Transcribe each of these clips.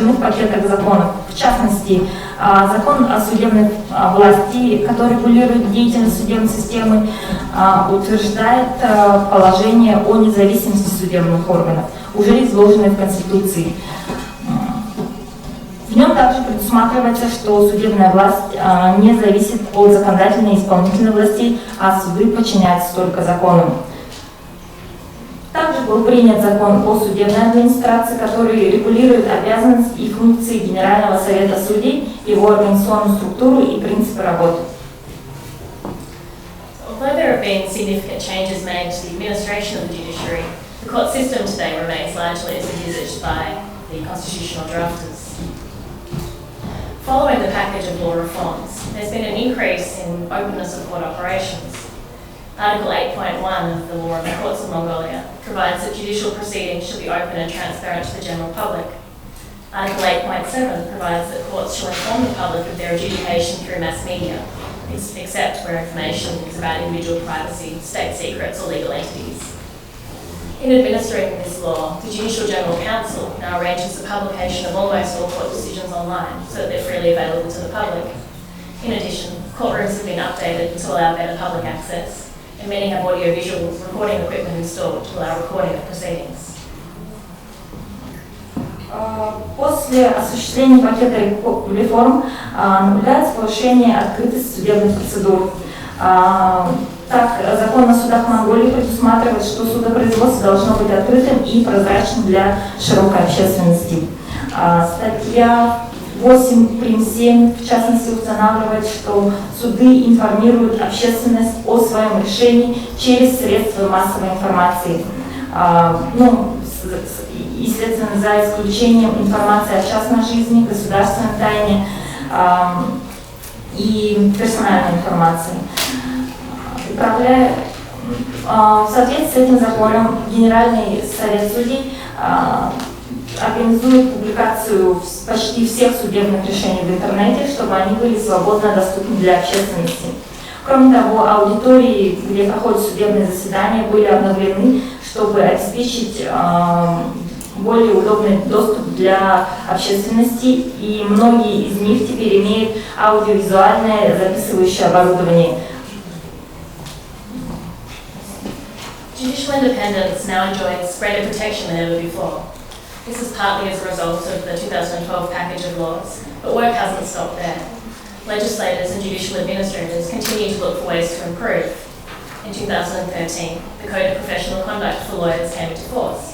отражены в пакетах законов. В частности, закон о судебной власти, который регулирует деятельность судебной системы, утверждает положение о независимости судебных органов, уже изложенное в Конституции. В нем также предусматривается, что судебная власть не зависит от законодательной и исполнительной властей, а суды подчиняются только законам. Также был принят закон о судебной администрации, который регулирует обязанности и функции Генерального совета судей, его организационную структуру и принципы работы. Although there have been significant changes made to the administration of the judiciary, the court system today remains largely as envisaged by the constitutional drafters. Following the package of law reforms, there's been an increase in openness of court operations. Article 8.1 of the Law of the Courts of Mongolia provides that judicial proceedings should be open and transparent to the general public. Article 8.7 provides that courts shall inform the public of their adjudication through mass media, except where information is about individual privacy, state secrets or legal entities. In administering this law, the Judicial General Council now arranges the publication of almost all court decisions online so that they're freely available to the public. In addition, courtrooms have been updated to allow better public access, and many have audio-visual recording equipment installed to allow recording of proceedings. После осуществления пакета реформ наблюдается повышение открытости судебных процедур. Так, закон о судах Монголии предусматривает, что судопроизводство должно быть открытым и прозрачным для широкой общественности. Статья 8.7 в частности устанавливает, что суды информируют общественность о своем решении через средства массовой информации. Естественно, за исключением информации о частной жизни, государственной тайне и персональной информации. В соответствии с этим законом Генеральный совет судей организует публикацию почти всех судебных решений в интернете, чтобы они были свободно доступны для общественности. Кроме того, аудитории, где проходят судебные заседания, были обновлены, чтобы обеспечить более удобный доступ для общественности, и многие из них теперь имеют аудиовизуальное записывающее оборудование. Judicial independence now enjoys greater protection than ever before. This is partly as a result of the 2012 package of laws, but work hasn't stopped there. Legislators and judicial administrators continue to look for ways to improve. In 2013, the Code of Professional Conduct for Lawyers came into force.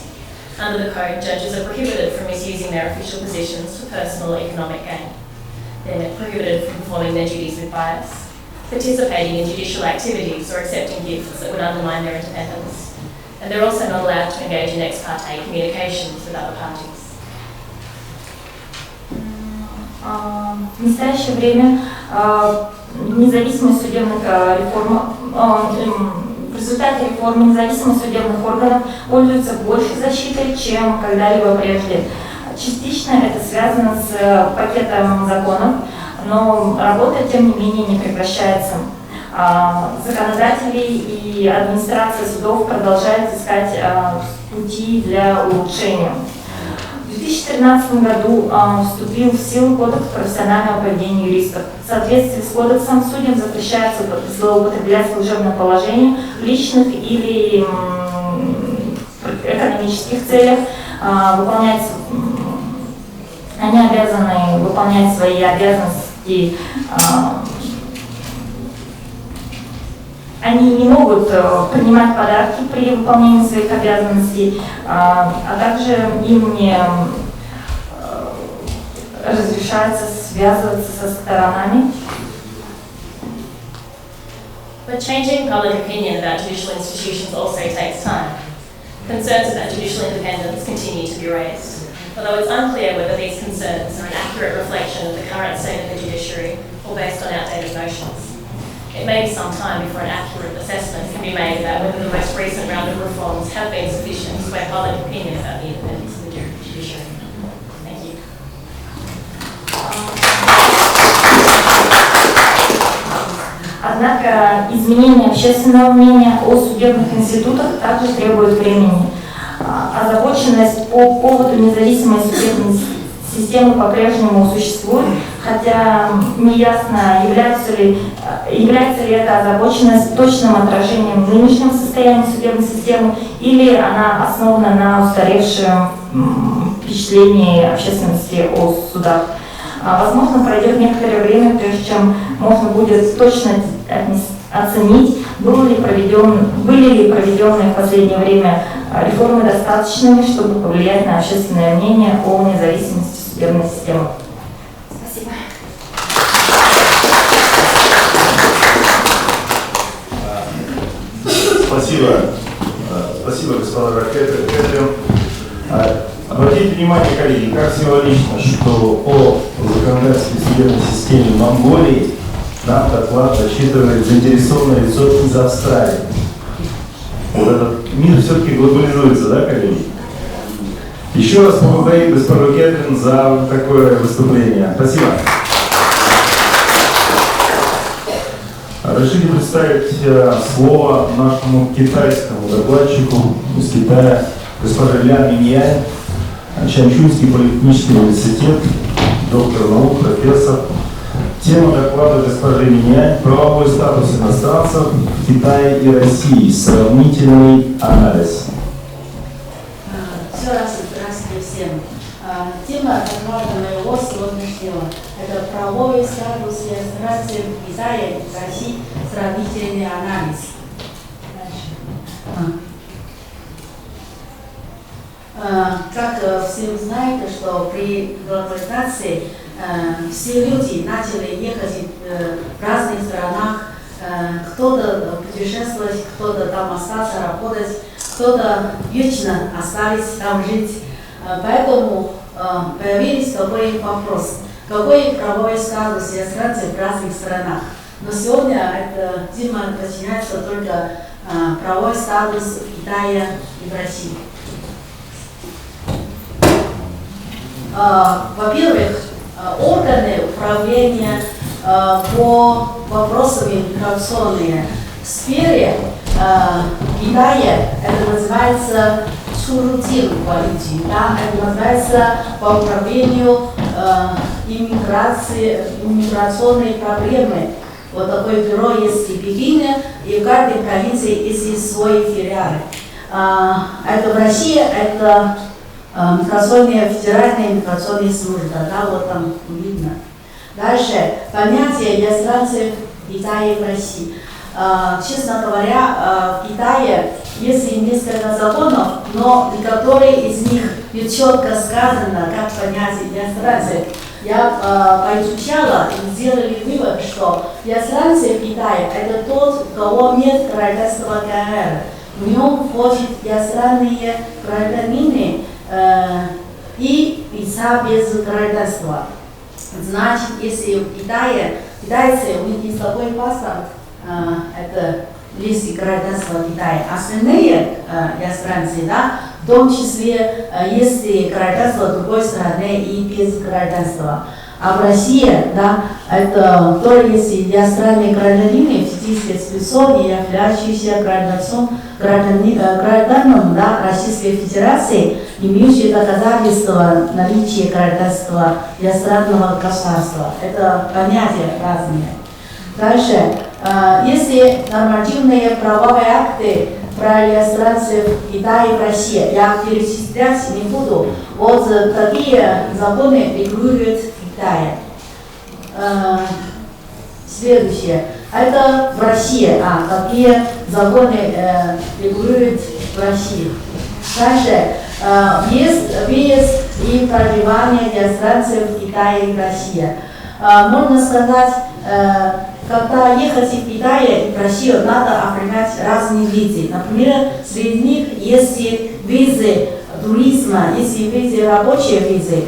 Under the Code, judges are prohibited from misusing their official positions for personal or economic gain. They're prohibited from performing their duties with bias, participating in judicial activities or accepting gifts that would undermine their independence. And they're also not allowed to engage in ex parte communications with other parties. В настоящее время независимость судебных реформ, в результате реформы независимость судебных органов пользуется большей защитой, чем когда-либо прежде. Частично это связано с пакетом законов, но работа, тем не менее, не прекращается. Законодатели и администрация судов продолжают искать пути для улучшения. В 2013 году вступил в силу Кодекс профессионального поведения юристов. В соответствии с кодексом судьям запрещается злоупотреблять служебным положением в личных или экономических целях. Они обязаны выполнять свои обязанности. Они не могут принимать подарки при выполнении своих обязанностей, а также им не разрешается связываться со сторонами. But changing public opinion about judicial institutions also takes time. Concerns about judicial independence continue to be raised, although it's unclear whether these concerns are an accurate reflection of the current state of the judiciary or based on outdated notions. It may be some time before an accurate assessment can be made about whether the most recent round of reforms have been sufficient to sway public opinion about the independence of the judiciary. Thank you. Однако изменение общественного мнения о судебных институтах также требует времени. Озабоченность по поводу независимой судебной системы по-прежнему существует, хотя неясно, является ли эта озабоченность точным отражением нынешнего состояния судебной системы или она основана на устаревшем впечатлении общественности о судах. Возможно, пройдет некоторое время, прежде чем можно будет точно оценить, были ли проведенные в последнее время реформы достаточными, чтобы повлиять на общественное мнение о независимости судебной системы. Спасибо. Спасибо, господа Кэтрин. Обратите внимание, коллеги, как символично, что о законодательной судебной системе Монголии нам доклад зачитывает заинтересованное лицо из Австралии. Вот этот мир все-таки глобализуется, да, коллеги? Еще раз поблагодарим госпожу Кэтрин за такое выступление. Спасибо. Разрешите представить слово нашему китайскому докладчику из Китая, госпожа Лян Миньянь, Чанчунский политехнический университет, доктор наук, профессор. Тема доклада госпожи Миньянь – правовой статус иностранцев в Китае и России. Сравнительный анализ. Еще раз здравствуйте всем. Тема доклада моего сегодняшнего – это правовой статус иностранцев в Китае и России. Сравнительный анализ. Как все знаете, что при глобализации все люди начали ехать в разных странах, кто-то путешествовать, кто-то там остаться работать, кто-то вечно остались там жить. Поэтому появились такой вопрос, какой правовой статус иностранцев в разных странах. Но сегодня эта тема начинается только правовой статус в Китае и в России. Во-первых, органы управления по вопросам миграционной сфере в Китае это называется Чурутин политик, да? Это называется по управлению иммиграционной проблемой. Вот такое бюро есть в Пекине, и в каждой провинции есть свои филиалы. Это в России, это федеральная миграционная служба, да, вот там видно. Дальше, понятие иностранцев в Китае и в России. Честно говоря, в Китае есть несколько законов, но некоторые из них четко сказано, как понятие иностранцев. Я поизучала и сделали вывод, что иностранцы в Китае это тот, у кого нет гражданства КНР. В нем входят иностранные гражданины и лица без гражданства. Значит, если в Китае китайцы, у них есть такой паспорт, это лист гражданства Китая, остальные иностранцы, да, в том числе есть гражданство другой страны и без гражданства. А в России, да, это тоже есть иностранные гражданины, физические лицо, являющиеся гражданином, да, Российской Федерации, имеющие доказательства наличия гражданства иностранного государства. Это понятия разные. Дальше, если нормативные правовые акты про иностранцев в Китае и в России, я перечислять не буду, вот такие законы регулируют в Китае. Следующее. Это в России. Какие законы регулируют в России. Дальше. Въезд и проживание иностранцев в Китае и в России. Можно сказать, когда ехать в Китае и в Россию, надо оформлять разные визы. Например, среди них есть визы туризма, есть визы рабочие визы,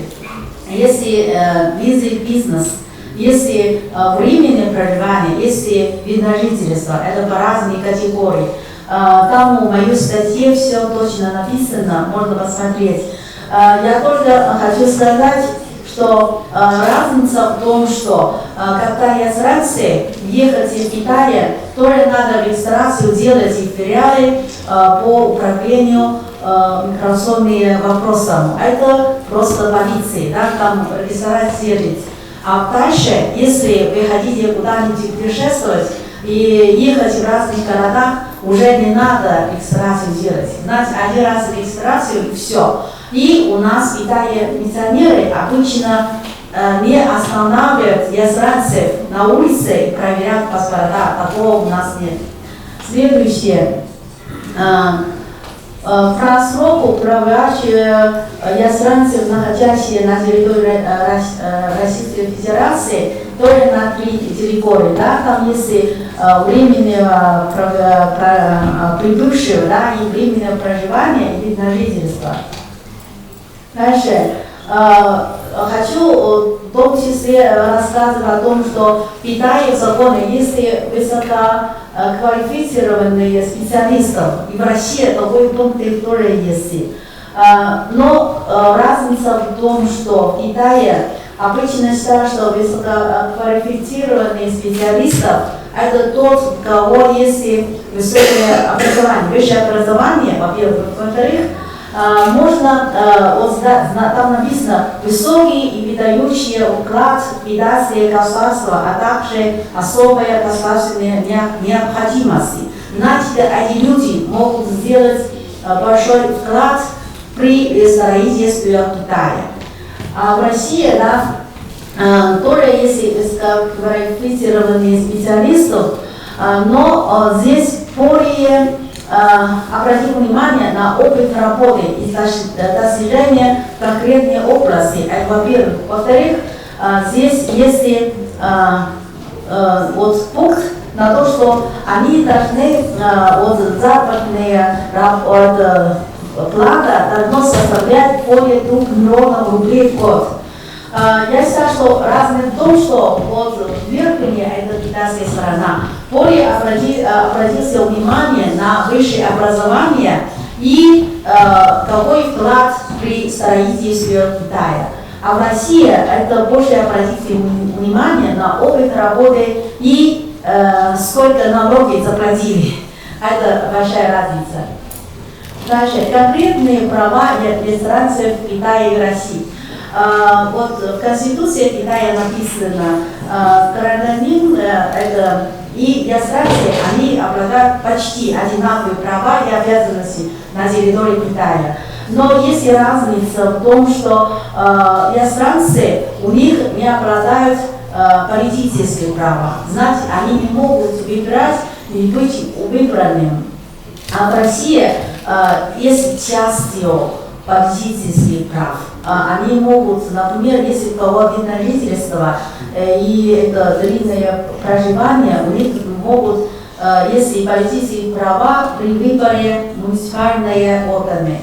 есть визы бизнес, есть временное проживание, есть вид на жительство. Это по разные категории. Там в моей статье все точно написано, можно посмотреть. Я только хочу сказать, что разница в том, что когда иностранцы ехать в Китае, тоже надо регистрацию делать в филиале по управлению миграционные вопросы. Это просто полиция, да, там регистрировать. А дальше, если вы хотите куда-нибудь путешествовать и ехать в разных городах, уже не надо регистрацию делать. Знаете, один раз регистрацию и все. И у нас в Китае миссионеры обычно не останавливают иностранцев на улице и проверяют паспорта. Такого у нас нет. Следующее. Про срок управляющих иностранцев, находящихся на территории Российской Федерации, только на 3 территории. Да? Там есть временного прибывшего, да, и временного проживания и вид на жительство. Дальше. Хочу в том числе рассказывать о том, что в Китае в законе есть высококвалифицированные специалисты, и в России такой пункт тоже есть. Но разница в том, что в Китае обычно считают, что высококвалифицированные специалисты это тот, у кого есть высокое образование, высшее образование, во-первых. Во-вторых, можно, там написано, высокий и выдающий уклад в китайское государство, а также особая государственная необходимость. Значит, эти люди могут сделать большой вклад при строительстве Китая. А в России, да, тоже есть высококвалифицированные специалисты, но здесь более обратим внимание на опыт работы и достижения конкретной области. Это во-первых. Во-вторых, здесь есть вот пункт на то, что они должны, вот заработная плата должна составлять более 2 миллионов рублей в год. Я считаю, что разница в том, что вот верхняя это китайская сторона более обратился внимание на высшее образование и какой вклад при строительстве Китая. А в России это больше обратили внимание на опыт работы и сколько налоги заплатили. Это большая разница. Дальше. Конкретные права иностранцев в Китае и России. Вот в Конституции Китая написано, гражданин и иностранцы, они обладают почти одинаковые права и обязанности на территории Китая. Но есть разница в том, что иностранцы, у них не обладают политические права. Значит, они не могут выбирать и быть выбранным. А в России есть частью политических прав. Они могут, например, если у кого вид на жительство и это длинное проживание, у них могут, если политические права при выборе муниципальные органы.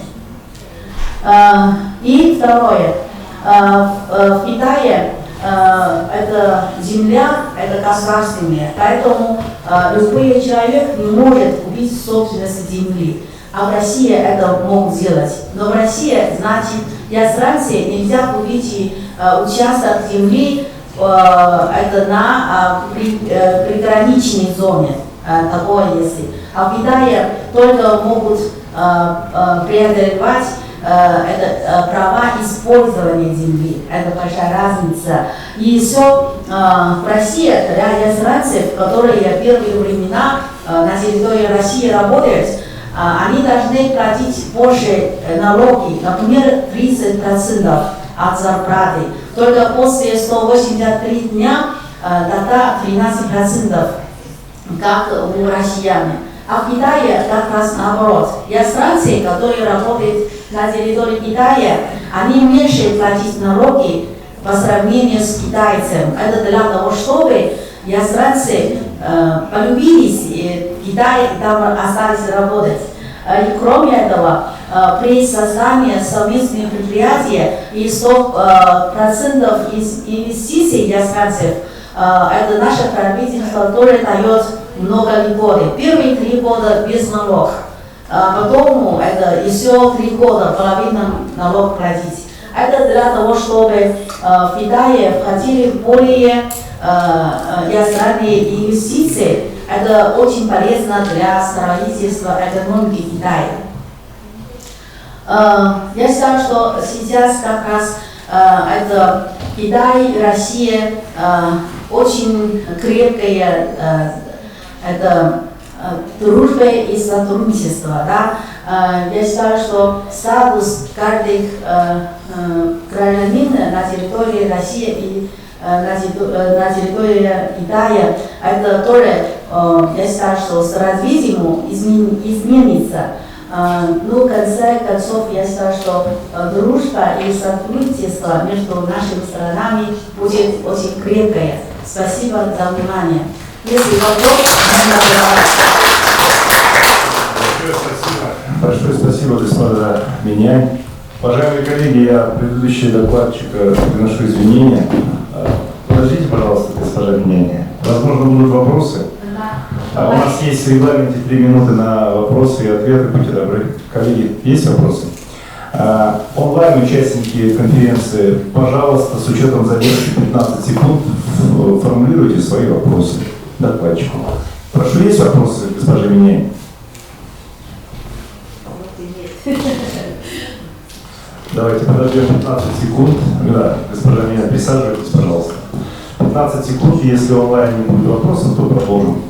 И второе, в Китае это земля, это государственная, поэтому любой человек не может купить собственность земли. А в России это могут сделать. Но в России, значит, иностранцы нельзя купить участок земли это на приграничной зоне. Такое есть. А в Китае только могут преодолевать это права использования земли. Это большая разница. И еще в России для иностранцев, которые в первые времена на территории России работают, они должны платить больше налоги, например, 30% от зарплаты. Только после 183 дня тогда 13%, как у россиян. А в Китае как раз наоборот. Иностранцы, которые работают на территории Китая, они меньше платят налоги по сравнению с китайцем. Это для того, чтобы иностранцы полюбились в Китае и там остались работать. И кроме этого, при создании совместных предприятий и 100% из инвестиций иностранцев, это наше правительство, которое дает много льготы. Первые 3 года без налогов, потом это еще 3 года половина налог платить. Это для того, чтобы в Китае входили более иностранные инвестиции. Это очень полезно для строительства экономики Китая. Я считаю, что сейчас как раз это Китай и Россия очень крепкая это дружба и сотрудничество. Да? Я считаю, что статус каждых гражданин на территории России и на территории Китая, это тоже, я считаю, что с развитием изменится. Ну, в конце концов, я считаю, что дружба и сотрудничество между нашими странами будет очень крепкое. Спасибо за внимание. Если вопрос, Большое спасибо, господа Минянь. Уважаемые коллеги, я предыдущий докладчика приношу извинения. Подождите, пожалуйста, госпожа Минянь. Возможно, будут вопросы. У нас есть в регламенте 3 минуты на вопросы и ответы. Будьте добры. Коллеги, есть вопросы? Онлайн участники конференции, пожалуйста, с учетом задержки 15 секунд, формулируйте свои вопросы докладчику. Прошу, есть вопросы, госпожа Минянь? Давайте подождем 15 секунд. Да, госпожа Минянь, присаживайтесь, пожалуйста. 15 секунд, если онлайн не будет вопросов, то продолжим.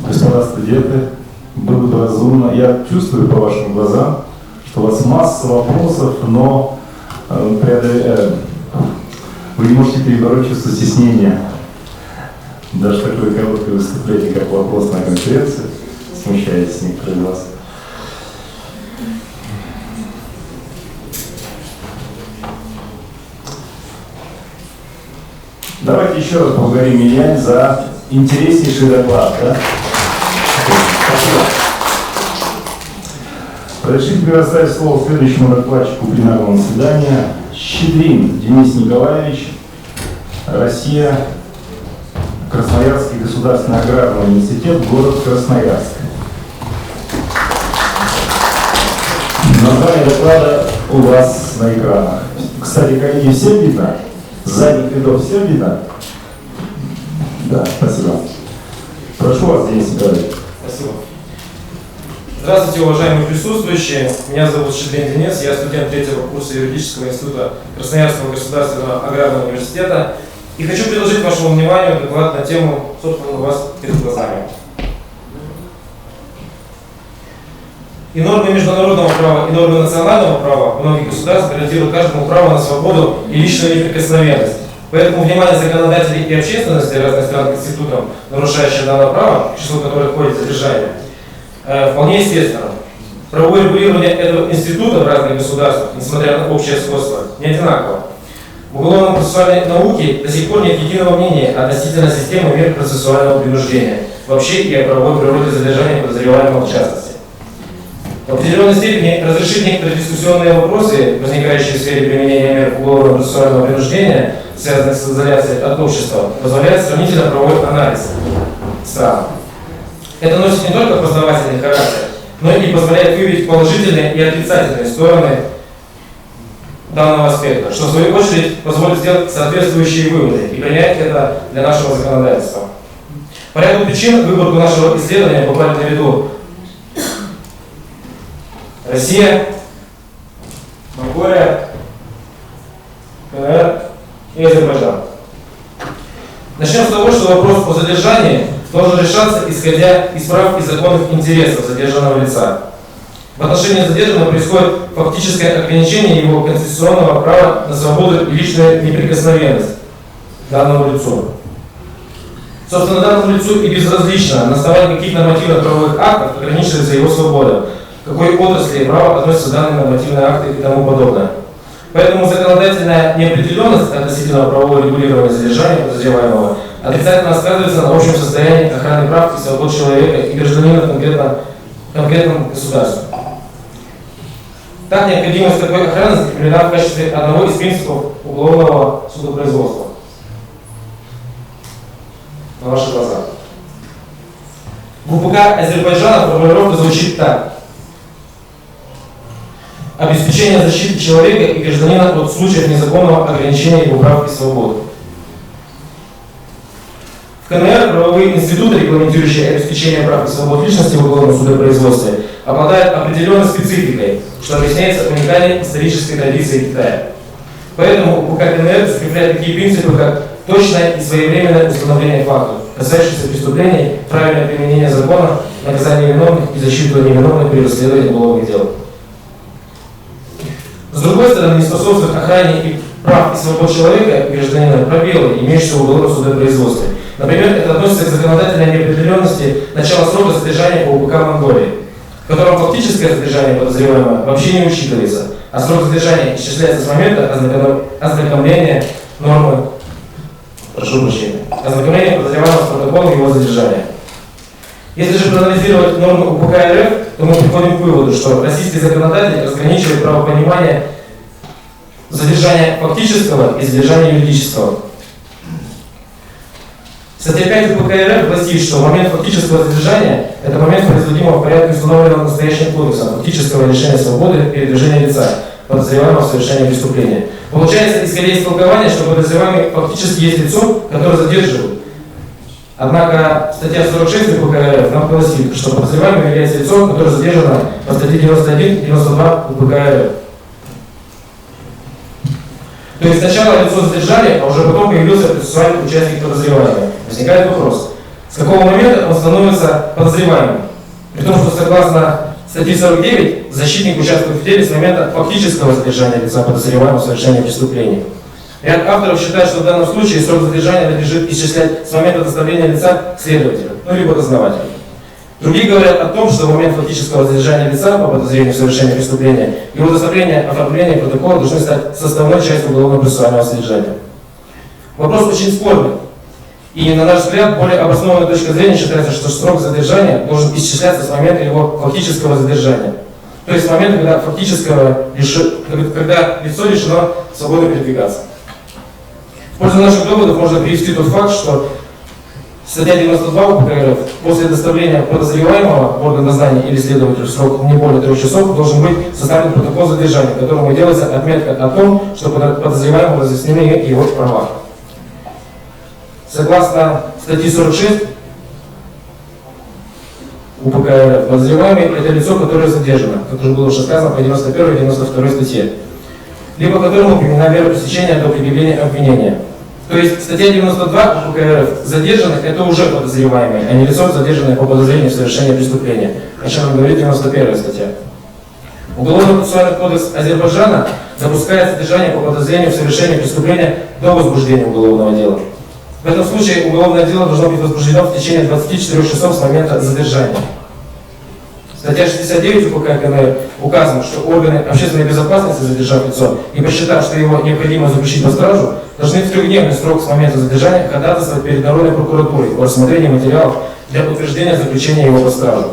Господа студенты, было бы разумно. Я чувствую по вашим глазам, что у вас масса вопросов, но вы не можете перебороть чувство стеснения. Даже такое короткое выступление, как вопрос на конференции, смущает некоторых вас. Давайте еще раз поблагодарим Минянь за интереснейший доклад. Да? Спасибо. Разрешите предоставить слово следующему докладчику пленарного заседания. Щедрин Денис Николаевич, Россия, Красноярский государственный аграрный университет, город Красноярск. Название доклада у вас на экранах. Кстати, коллеги, всем видно? С задних рядов всем видно? Да, спасибо. Прошу вас, Денис Николаевич. Спасибо. Здравствуйте, уважаемые присутствующие. Меня зовут Щедрин Денис, я студент 3-го курса юридического института Красноярского государственного аграрного университета. И хочу предложить вашему вниманию доклад на тему, собственно, у вас перед глазами. И нормы международного права, и нормы национального права многих государств гарантируют каждому право на свободу и личную неприкосновенность. Поэтому внимание законодателей и общественности разных стран к институтам, нарушающим данное право, в число которых входит задержание, вполне естественно. Правовое регулирование этого института в разных государствах, несмотря на общее сходство, не одинаково. В уголовно-процессуальной науке до сих пор нет единого мнения относительно системы мер процессуального принуждения, вообще и о правовой природе задержания подозреваемого в частности. В определенной степени разрешить некоторые дискуссионные вопросы, возникающие в сфере применения мер уголовно-процессуального принуждения, связанных с изоляцией от общества, позволяет сравнительно правовой анализ стран. Это носит не только познавательный характер, но и позволяет выявить положительные и отрицательные стороны данного аспекта, что в свою очередь позволит сделать соответствующие выводы и принять это для нашего законодательства. По ряду причин выборку нашего исследования попали на виду Россия, Монголия, КНР и Азербайджан. Начнем с того, что вопрос о задержании должен решаться, исходя из прав и законных интересов задержанного лица. В отношении задержанного происходит фактическое ограничение его конституционного права на свободу и личную неприкосновенность данному лицу. Собственно, данному лицу и безразлично, на основании каких нормативных правовых актов ограничивается его свобода, к какой отрасли права относятся данные нормативные акты и тому подобное. Поэтому законодательная неопределенность относительно правового регулирования задержания подозреваемого отрицательно сказывается на общем состоянии охраны прав и свобод человека и гражданина в конкретном государстве. Так, необходимость такой охраны закреплена в качестве одного из принципов уголовного судопроизводства. На ваши глаза. В УПК Азербайджана формулировка звучит так: обеспечение защиты человека и гражданина от случаев незаконного ограничения его прав и свобод. В В КНР правовые институты, регламентирующие обеспечение прав и свобод личности в уголовном судопроизводстве, обладают определенной спецификой, что объясняется уникальной исторической традицией Китая. Поэтому УПК КНР закрепляет такие принципы, как точное и своевременное установление фактов, касающихся преступлений, правильное применение закона, наказание виновных и защиту невиновных при расследовании уголовных дел. С другой стороны, не способствует охране и прав и свобод человека и гражданина пробелы, имеющиеся в уголовном судопроизводстве. Например, это относится к законодательной неопределенности начала срока задержания по УПК Монголии, в котором фактическое задержание подозреваемого вообще не учитывается, а срок задержания исчисляется с момента ознакомления нормы, ознакомления подозреваемого с протоколом его задержания. Если же проанализировать нормы УПК РФ, то мы приходим к выводу, что российский законодатель разграничивает правопонимание задержания фактического и задержания юридического. Статья 5 УПК РФ гласит, что момент фактического задержания – это момент, производимого в порядке, установленного настоящим кодексом, фактического лишения свободы передвижения лица, подозреваемого в совершении преступления. Получается, исходя из толкования, что подозреваемый фактически есть лицо, которое задерживают. Однако статья 46 УПК РФ нам гласит, что подозреваемым является лицо, которое задержано по статье 91 и 92 УПК РФ. То есть сначала лицо задержали, а уже потом появился процессуальный участник подозреваемого. Возникает вопрос, с какого момента он становится подозреваемым? При том, что согласно статье 49 защитник участвует в деле с момента фактического задержания лица подозреваемого в совершении преступления. Ряд авторов считает, что в данном случае срок задержания надлежит исчислять с момента доставления лица к следователю, либо дознавателю. Другие говорят о том, что в момент фактического задержания лица по подозрению в совершении преступления его доставление, оформление протокола должны стать составной частью уголовно-процессуального содержания. Вопрос очень спорный. И, на наш взгляд, более обоснованной точкой зрения считается, что срок задержания должен исчисляться с момента его фактического задержания. То есть с момента, когда лицо лишено свободы передвигаться. В пользу наших доводов можно привести тот факт, что статья 92 УПК РФ после доставления подозреваемого в орган дознания или следователю в срок не более 3 часов должен быть составлен протокол задержания, в котором делается отметка о том, что подозреваемому разъяснены его права. Согласно статье 46 УПК РФ, подозреваемый – это лицо, которое задержано, как уже было уже сказано по 91 и 92 статье, либо которому применена мера пресечения до предъявления обвинения. То есть статья 92 УПК РФ задержанный – это уже подозреваемый, а не лицо, задержанное по подозрению в совершении преступления. О чем говорит 91 статья. Уголовно-процессуальный кодекс Азербайджана допускает содержание по подозрению в совершении преступления до возбуждения уголовного дела. В этом случае уголовное дело должно быть возбуждено в течение 24 часов с момента задержания. Статья 69 УПК КНР указано, что органы общественной безопасности, задержав лицо и посчитав, что его необходимо заключить под стражу, должны в 3-дневный срок с момента задержания ходатайствовать перед Народной прокуратурой о рассмотрении материалов для утверждения заключения его под стражу.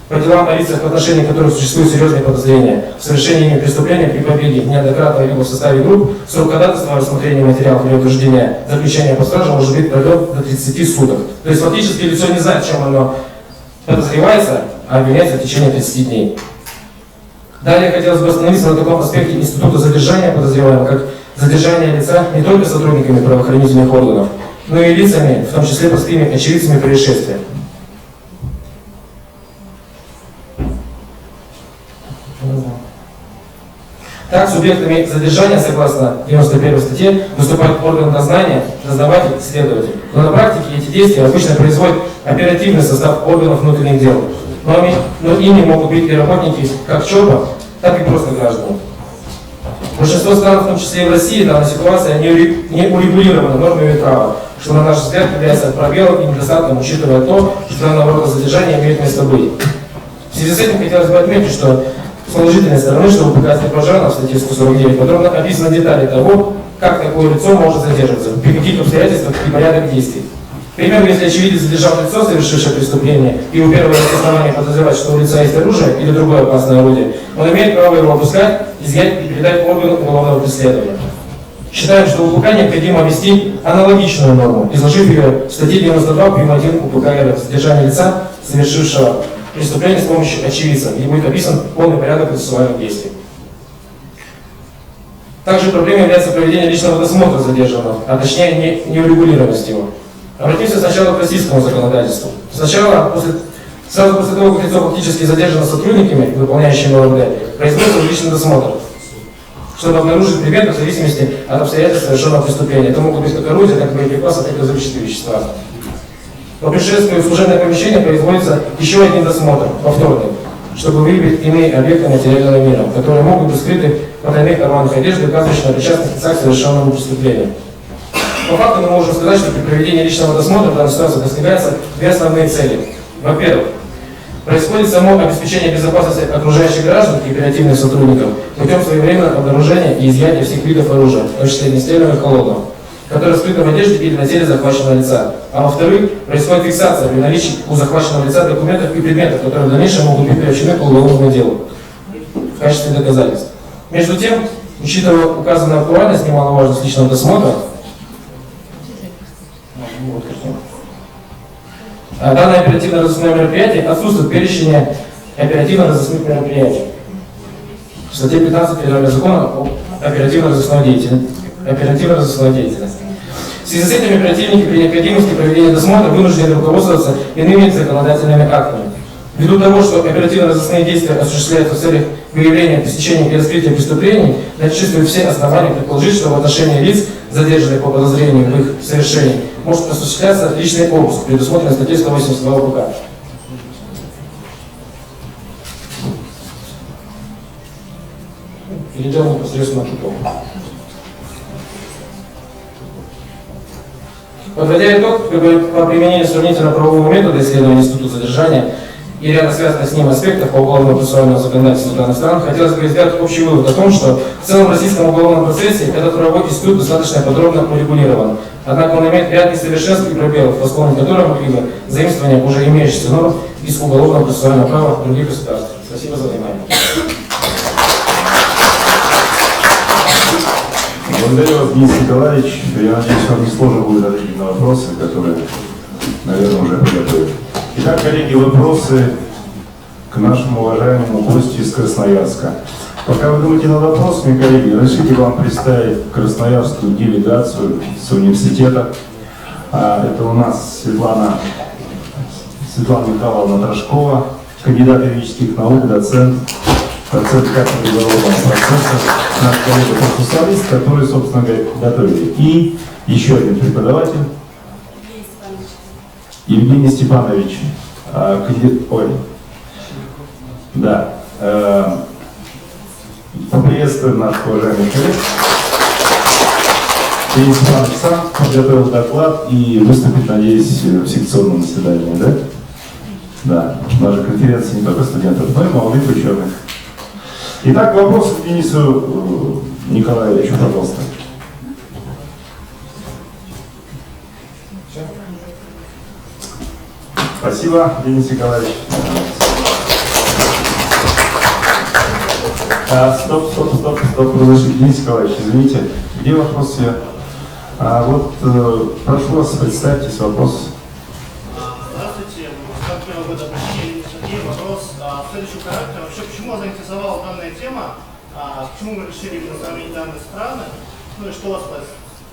По делам о лицах, в отношении которых существуют серьезные подозрения в совершении преступления при побеге неоднократно либо в составе групп, срок ходатайства о рассмотрении материалов для утверждения заключения под стражу может быть продлен до 30 суток. То есть фактически лицо не знает, в чем оно подозревается, а обвиняется в течение 30 дней. Далее хотелось бы остановиться на таком аспекте института задержания подозреваемого, как задержание лица не только сотрудниками правоохранительных органов, но и лицами, в том числе простыми очевидцами происшествия. Так, субъектами задержания, согласно 91 статье, выступают органы дознания, дознаватель, следователь. Но на практике эти действия обычно производит оперативный состав органов внутренних дел. Но ими могут быть и работники как ЧОПа, так и просто граждане. Большинство стран, в том числе и в России, данная ситуация не урегулирована нормами права, что, на наш взгляд, является пробелом и недостатком, учитывая то, что данного рода задержания имеют место быть. В связи с этим хотелось бы отметить, что с положительной стороны, что в УПК Азербайджана в статье 149 подробно описаны детали того, как такое лицо может задерживаться, при каких обстоятельствах и порядок действий. К примеру, если очевидец задержал лицо, совершившее преступление, и у первого есть основания подозревать, что у лица есть оружие или другое опасное орудие, он имеет право его опускать, изъять и передать органу уголовного преследования. Считаем, что в УПК необходимо ввести аналогичную норму, изложив ее в статье 92 прим. 1 УПК РФ «Задержание лица, совершившего преступление с помощью очевидца», где будет описан полный порядок процессуальных действий. Также проблемой является проведение личного досмотра задержанного, а точнее неурегулированность его. Обратимся сначала к российскому законодательству. Сразу после того, как лицо фактически задержано сотрудниками, выполняющими ОРД, производится личный досмотр, чтобы обнаружить предметы в зависимости от обстоятельств совершенного преступления. Это могут быть как орудия, так и боеприпасы, так и взрывчатые вещества. По пришествию в служебное помещение производится еще один досмотр, повторный, чтобы выявить иные объекты материального мира, которые могут быть скрыты в потайных карманах одежды, указывающие на причастность к акции совершенному преступлению. По факту мы можем сказать, что при проведении личного досмотра в данной ситуации достигаются две основные цели. Во-первых, происходит само обеспечение безопасности окружающих граждан и оперативных сотрудников путем своевременного обнаружения и изъятия всех видов оружия, в том числе огнестрельного и холодного, которое скрыто в одежде или на теле захваченного лица. А во-вторых, происходит фиксация при наличии у захваченного лица документов и предметов, которые в дальнейшем могут быть приобщены к уголовному делу в качестве доказательств. Между тем, учитывая указанную актуальность, немаловажность личного досмотра, данное оперативно-розыскное мероприятие отсутствует в перечне оперативно-розыскных мероприятий. В статье 15 Федерального закона о оперативно-розыскной деятельности. В связи с этим оперативники при необходимости проведения досмотра вынуждены руководствоваться иными законодательными актами. Ввиду того, что оперативно-розыскные действия осуществляются в целях выявления, пресечения и раскрытия преступлений, существуют все основания предположить, что в отношении лиц, задержанных по подозрению в их совершении, может осуществляться личный обыск, предусмотренный статьей 182 УПК. Перейдем непосредственно к итогу. Подводя итог, по применению сравнительно-правового метода исследования института задержания и ряда связанных с ним аспектов по уголовно-процессуальному законодательству данных стран, хотелось бы сделать общий вывод о том, что в целом в российском уголовном процессе этот правовой институт достаточно подробно урегулирован. Однако он имеет ряд несовершенств и пробелов, по склону которых могли заимствования уже имеющихся норм из уголовного процессуального права других государств. Спасибо за внимание. Благодарю вас, Денис Николаевич. Я надеюсь, вам не сложно будет ответить на вопросы, которые, наверное, уже приготовили. Итак, коллеги, вопросы к нашему уважаемому гостю из Красноярска. Пока вы думаете над вопросами, коллеги, разрешите вам представить красноярскую делегацию с университета. Это у нас Светлана Михайловна Трошкова, кандидат юридических наук, доцент кафедры уголовного процесса, наш коллега-процессуалист, который, собственно говоря, готовили. И еще один преподаватель, Евгений Степанович, поприветствуем наших уважаемых коллег. Евгений Степанович сам подготовил доклад и выступит, надеюсь, в секционном заседании, да? Да, у нас же конференция не только студентов, но и молодых ученых. Итак, вопрос к Денису Николаевичу, пожалуйста. Спасибо, Денис Николаевич. Стоп, разрешите, Денис Николаевич, извините, где вопрос я? Прошу вас, представьтесь, вопрос. Здравствуйте, как первый год обращения Сергей, вопрос следующего характера. Вообще, почему вас заинтересовала данная тема, почему мы решили именно сравнить данные страны, ну и что вас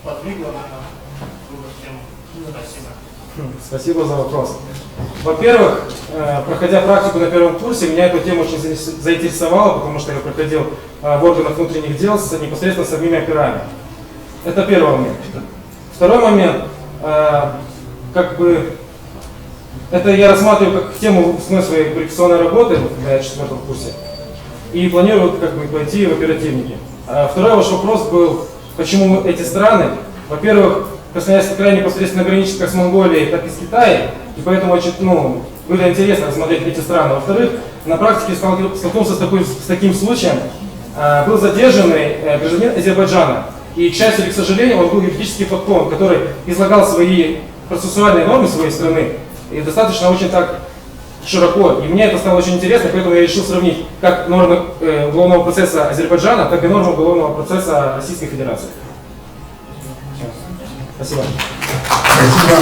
подвигло на выбор темы? Спасибо. Спасибо за вопрос. Во-первых, проходя практику на первом курсе, меня эта тема очень заинтересовала, потому что я проходил в органах внутренних дел непосредственно с самими операми. Это первый момент. Второй момент, это я рассматриваю как тему выпускной своей квалификационной работы на четвертом курсе и планирую пойти в оперативники. Второй ваш вопрос был, почему эти страны. Во-первых, Красноярский край непосредственно граничит как с Монголией, так и с Китаем, и поэтому было интересно рассмотреть эти страны. Во-вторых, на практике столкнулся с таким случаем. Был задержанный гражданин Азербайджана, и, к счастью или к сожалению, он был юридический подклон, который излагал свои процессуальные нормы своей страны, и достаточно очень так широко. И мне это стало очень интересно, поэтому я решил сравнить как нормы уголовного процесса Азербайджана, так и нормы уголовного процесса Российской Федерации. Спасибо. Спасибо.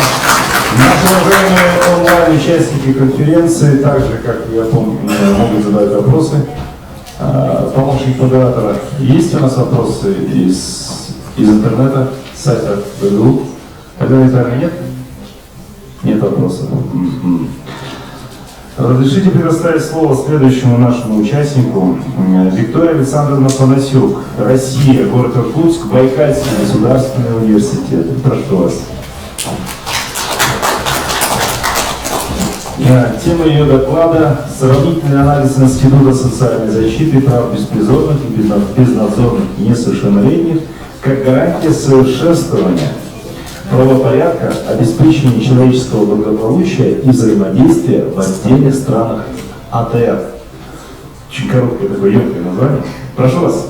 Наши уважаемые онлайн-участники конференции, так же, как я помню, могут задать вопросы. Помощник модератора. Есть у нас вопросы из интернета, сайта БГУ? Когда Виталий, нет? Нет вопросов. Разрешите предоставить слово следующему нашему участнику. Виктория Александровна Панасюк, Россия, город Иркутск, Байкальский государственный университет. Прошу вас. Тема ее доклада – сравнительный анализ Института социальной защиты прав беспризорных и безнадзорных несовершеннолетних как гарантия совершенствования правопорядка, обеспечения человеческого благополучия и взаимодействия в отдельных странах АТР. Очень короткое такое емкое название. Прошу вас.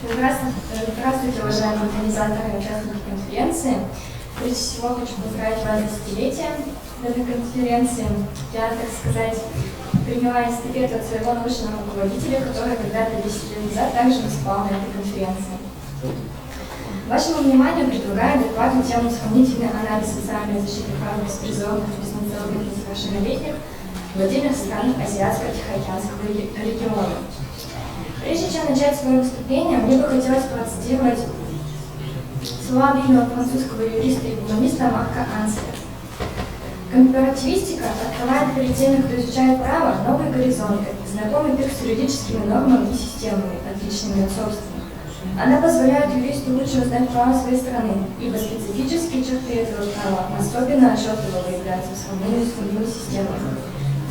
Здравствуйте, уважаемые организаторы и участники конференции. Прежде всего хочу поздравить вас с десятилетием этой конференции. Я, так сказать, приняла эстафету от своего научного руководителя, который когда-то 10 лет назад также выступал на этой конференции. Вашему вниманию предлагаю доклад на тему сравнительный анализ социальной защиты прав беспризорных и безнадзорных несовершеннолетних в отдельных странах Азиатско-Тихоокеанского региона. Прежде чем начать свое выступление, мне бы хотелось процитировать слова видного французского юриста и гуманиста Марка Анселя. Компаративистика открывает перед теми, кто изучает право, новые горизонты, знакомит их с юридическими нормами и системами, отличными от собственных. Она позволяет юристу лучше узнать право своей страны, ибо специфические черты этого права особенно отчетливо выявляются в сравнении с другими системами.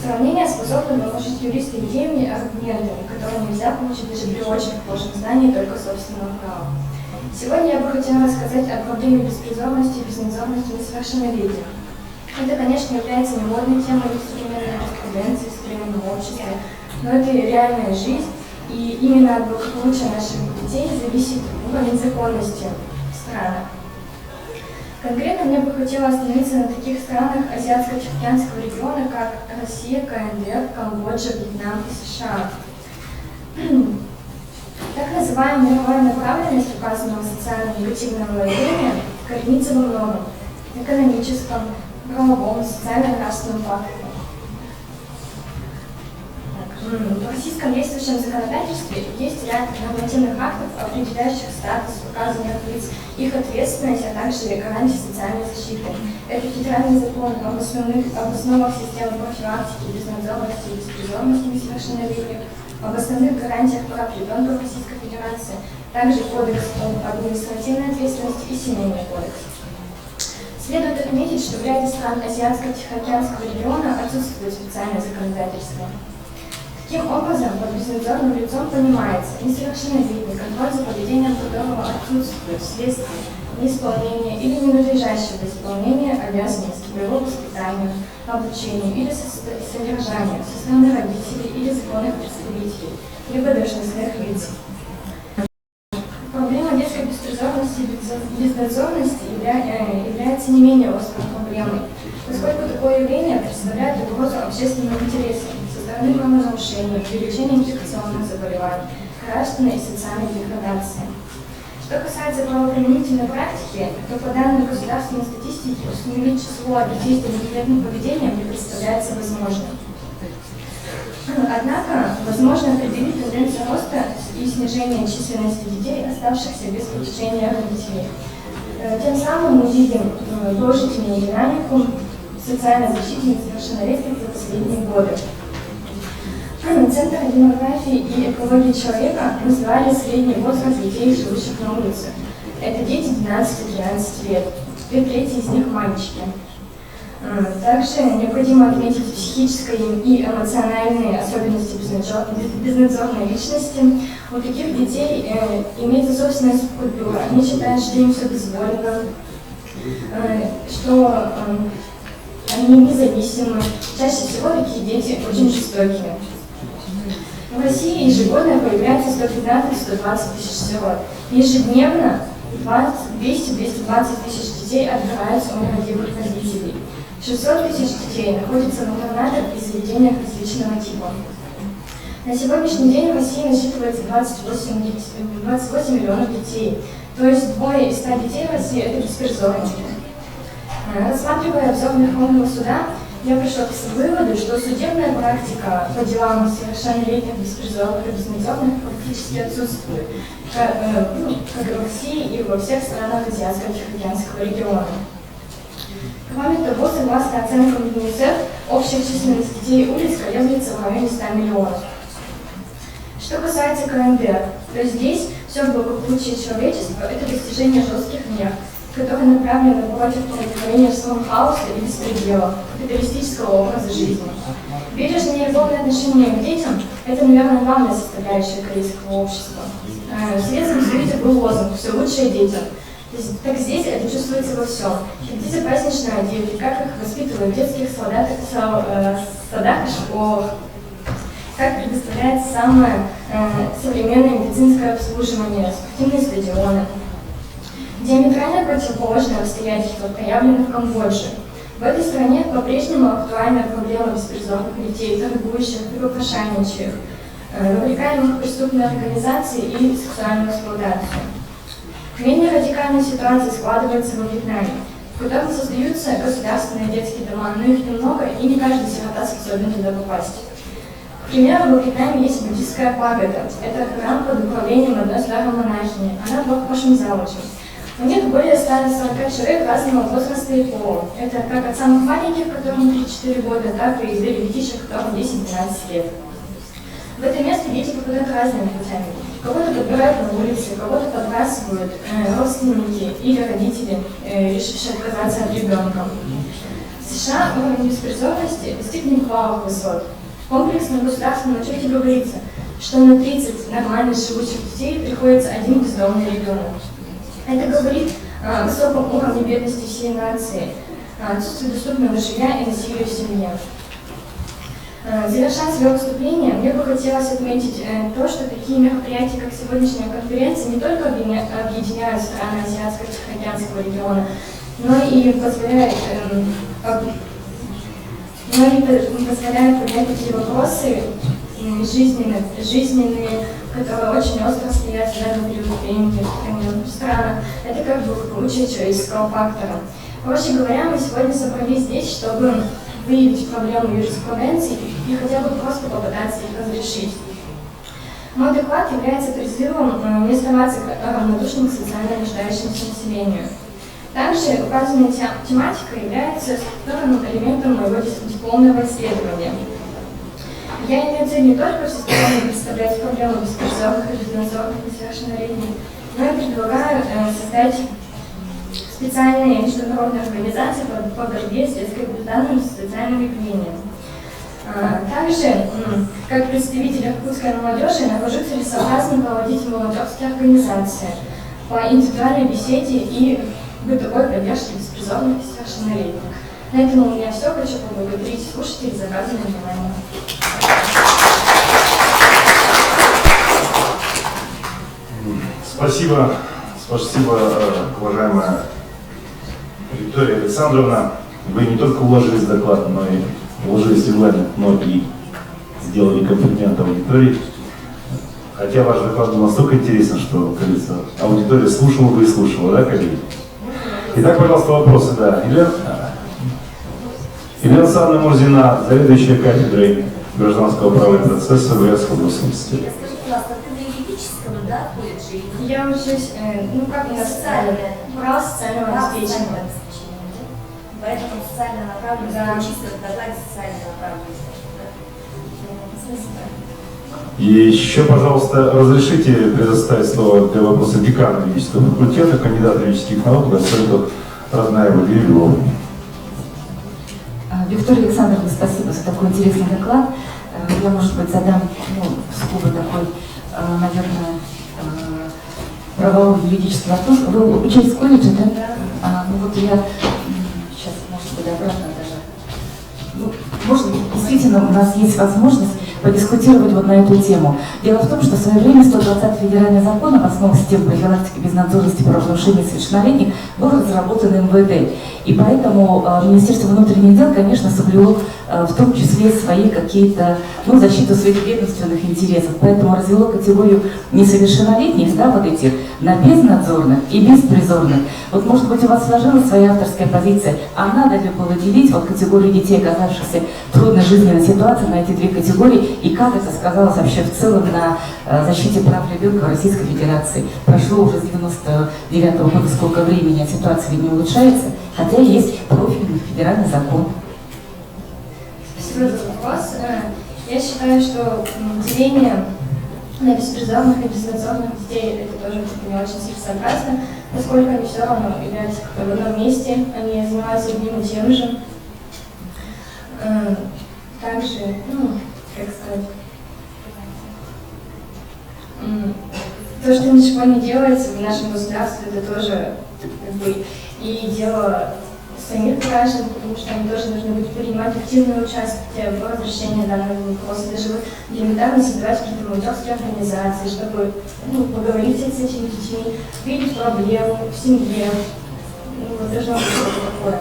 Сравнение способно вооружить юриста идеями и аргументами, которые нельзя получить даже при очень похожем знании только собственного права. Сегодня я бы хотела рассказать о проблеме беспризорности и безнадзорности несовершеннолетних. Это, конечно, является немодной темой в современной юриспруденции, в современном обществе, но это и реальная жизнь, и именно от благополучия наших детей зависит уровень законности в странах. Конкретно мне бы хотелось остановиться на таких странах Азиатско-Тихоокеанского региона, как Россия, КНДР, Камбоджа, Вьетнам и США. Так называемая мировая направленность указанного социально-негативного явления коренится во многом – экономическом, правовом, социально-нравственном факторе. В российском действующем законодательстве есть ряд нормативных актов, определяющих статус указанных лиц, их ответственность, а также гарантии социальной защиты. Это федеральный закон об основах системы профилактики, безнадзорности и беспризорности несовершеннолетних, об основных гарантиях прав ребенка в Российской Федерации, также кодекс об административной ответственности и семейный кодекс. Следует отметить, что в ряде стран Азиатско-Тихоокеанского региона отсутствует специальное законодательство. Таким образом, под безнадзорным лицом понимается несовершеннолетний, контроль за поведением которого отсутствует вследствие неисполнения или ненадлежащего исполнения обязанностей по его воспитанию, обучению или содержанию со стороны родителей или законных представителей, либо должностных лиц. Проблема детской беспризорности и безнадзорности является не менее острой проблемой, поскольку такое явление представляет угрозу общественным интересам со стороны правонарушений, привлечения инфекционных заболеваний, нравственной и социальной деградации. Что касается правоприменительной практики, то по данным государственной статистики установить число детей с некорректным поведением не представляется возможным. Однако, возможно определить тенденцию роста и снижения численности детей, оставшихся без попечения родителей. Тем самым мы видим положительную динамику социальной защиты несовершеннолетних за последние годы. Центр демографии и экологии человека назвали средний возраст детей, живущих на улице. Это дети 12-13 лет, 2/3 из них мальчики. Также необходимо отметить психические и эмоциональные особенности безнадзорной личности. У таких детей имеется собственная субкультура. Они считают, что им все дозволено, что они независимы. Чаще всего такие дети очень жестокие. В России ежегодно появляется 115-120 тысяч сирот. Ежедневно 200-220 тысяч детей отбираются у нерадивых родителей. 600 тысяч детей находятся в интернатах и заведениях различного типа. На сегодняшний день в России насчитывается 28 миллионов детей, то есть 2 из 100 детей в России – это беспризорники. Рассматривая обзор Верховного суда, я пришла к выводу, что судебная практика по делам совершеннолетних, беспризорных и безнадзорных практически отсутствует, как и в России и во всех странах Азиатско-Тихоокеанского региона. Кроме того, согласно оценкам ЮНИСЕФ, общая численность детей улиц колеблется в районе 100 миллионов. Что касается КНДР, то здесь все благополучие человечества – это достижение жестких мер, которые направлены против проникновения в сон хаоса и беспредела, капиталистического образа жизни. Бережное и любовное отношение к детям – это, наверное, главная составляющая корейского общества. В Советском Союзе был лозунг «Все лучшее детям». Так здесь это чувствуется во всем. Дети празднично одеты, как их воспитывают в детских садах и школах, как предоставляется самое современное медицинское обслуживание, спортивные стадионы. Диаметрально противоположные обстоятельства проявлены в Камбодже. В этой стране по-прежнему актуальна проблема беспризорных детей, торгующих и попрошайничающих, вовлекаемых в преступные организации и сексуальную эксплуатацию. Менее радикальная ситуация складывается во Вьетнаме, в котором создаются государственные детские дома, но их немного, и не каждый сирота способен туда попасть. К примеру, во Вьетнаме есть буддийская пагода. Это храм под управлением одной старой монахини. Она была хорошим завучем. У них более 140 человек разного возраста и пола. Это как от самых маленьких, которым 3-4 года, так и до ребятишек, которым 10-12 лет. В это место дети попадают разными путями. Кого-то подбирают на улице, кого-то подбрасывают родственники или родители, решившие отказаться от ребенка. В США уровень беспризорности достигнет новых высот. В комплексном государственном отчете говорится, что на 30 нормально живущих детей приходится один бездомный ребенок. Это говорит о высоком уровне бедности всей нации, отсутствии доступного жилья и насилия в семье. Завершая свое выступление, мне бы хотелось отметить то, что такие мероприятия, как сегодняшняя конференция, не только объединяют страны Азиатско-Тихоокеанского региона, но и позволяют поднять такие вопросы жизненные, которые очень остро стоят в данный период времени в странах. Это как бы благополучие человеческого фактора. Проще говоря, мы сегодня собрались здесь, чтобы выявить проблему юриспруденции и хотя бы просто попытаться их разрешить. Мой доклад является призывом не оставаться равнодушным к социально нуждающемуся населению. Также указанная тематика является структурным элементом моего дипломного исследования. Я имею цель не только всесторонне представлять проблему беспризорных и безнадзорных несовершеннолетних, но и предлагаю создать специальные международные организации по борьбе с детской бесприданностью и социальным явлением. Также, как представитель иркутской молодежи, нахожу целесообразно проводить молодежские организации по индивидуальной беседе и бытовой поддержке беспризорных и совершеннолетних. На этом у меня все. Хочу поблагодарить слушателей за оказанное внимание. Спасибо, уважаемая Виктория Александровна. Вы не только уложились в доклад, но и уложились в регламент, но и сделали комплимент аудитории. Хотя ваш доклад был настолько интересен, что, как говорится, аудитория слушала бы и слушала, да, коллеги? Итак, пожалуйста, вопросы, да. Елена Александровна Мурзина, заведующая кафедрой гражданского права и процесса Бурятского госуниверситета. Я учусь, на социальное, право социального обеспечения. Поэтому социально направленность, да. Чисто в докладе социально направленность. И еще, пожалуйста, разрешите предоставить слово для вопроса декана юридического факультета, кандидата юридических наук, доценту Роднаеву Лилию Львовну. Виктория Александровна, спасибо за такой интересный доклад. Я, может быть, задам сугубо такой, наверное, правовой юридический вопрос. Вы учились в колледже, да? Я сейчас, может быть, обратно даже. Может быть, действительно, у нас есть возможность подискутировать вот на эту тему. Дело в том, что в свое время 120 федеральный закон об основах системы профилактики безнадзорности правонарушений совершеннолетних был разработан МВД. И поэтому Министерство внутренних дел, конечно, соблюло в том числе свои какие-то, защиту своих ведомственных интересов. Поэтому развело категорию несовершеннолетних, вот этих, на безнадзорных и беспризорных. Вот, может быть, у вас сложилась своя авторская позиция, а надо ли было делить вот категорию детей, оказавшихся в трудной жизненной ситуации, на эти две категории, и как это сказалось вообще в целом на защите прав ребенка в Российской Федерации? Прошло уже с 99-го года сколько времени, а ситуация ведь не улучшается, хотя есть профильный федеральный закон. Спасибо за вопрос. Я считаю, что деление на беспризорных и безнадзорных детей это тоже не очень целесообразно, поскольку они все равно являются в одном месте, они занимаются одним и тем же. Также, как сказать, то, что ничего не делается в нашем государстве, это тоже как бы и дело самих граждан, потому что они тоже должны быть принимать активное участие в разрешении данного вопроса, даже элементарно собирать какие-то волонтерские организации, чтобы поговорить с этими детьми, видеть проблемы в семье. Вот должно быть что-то такое.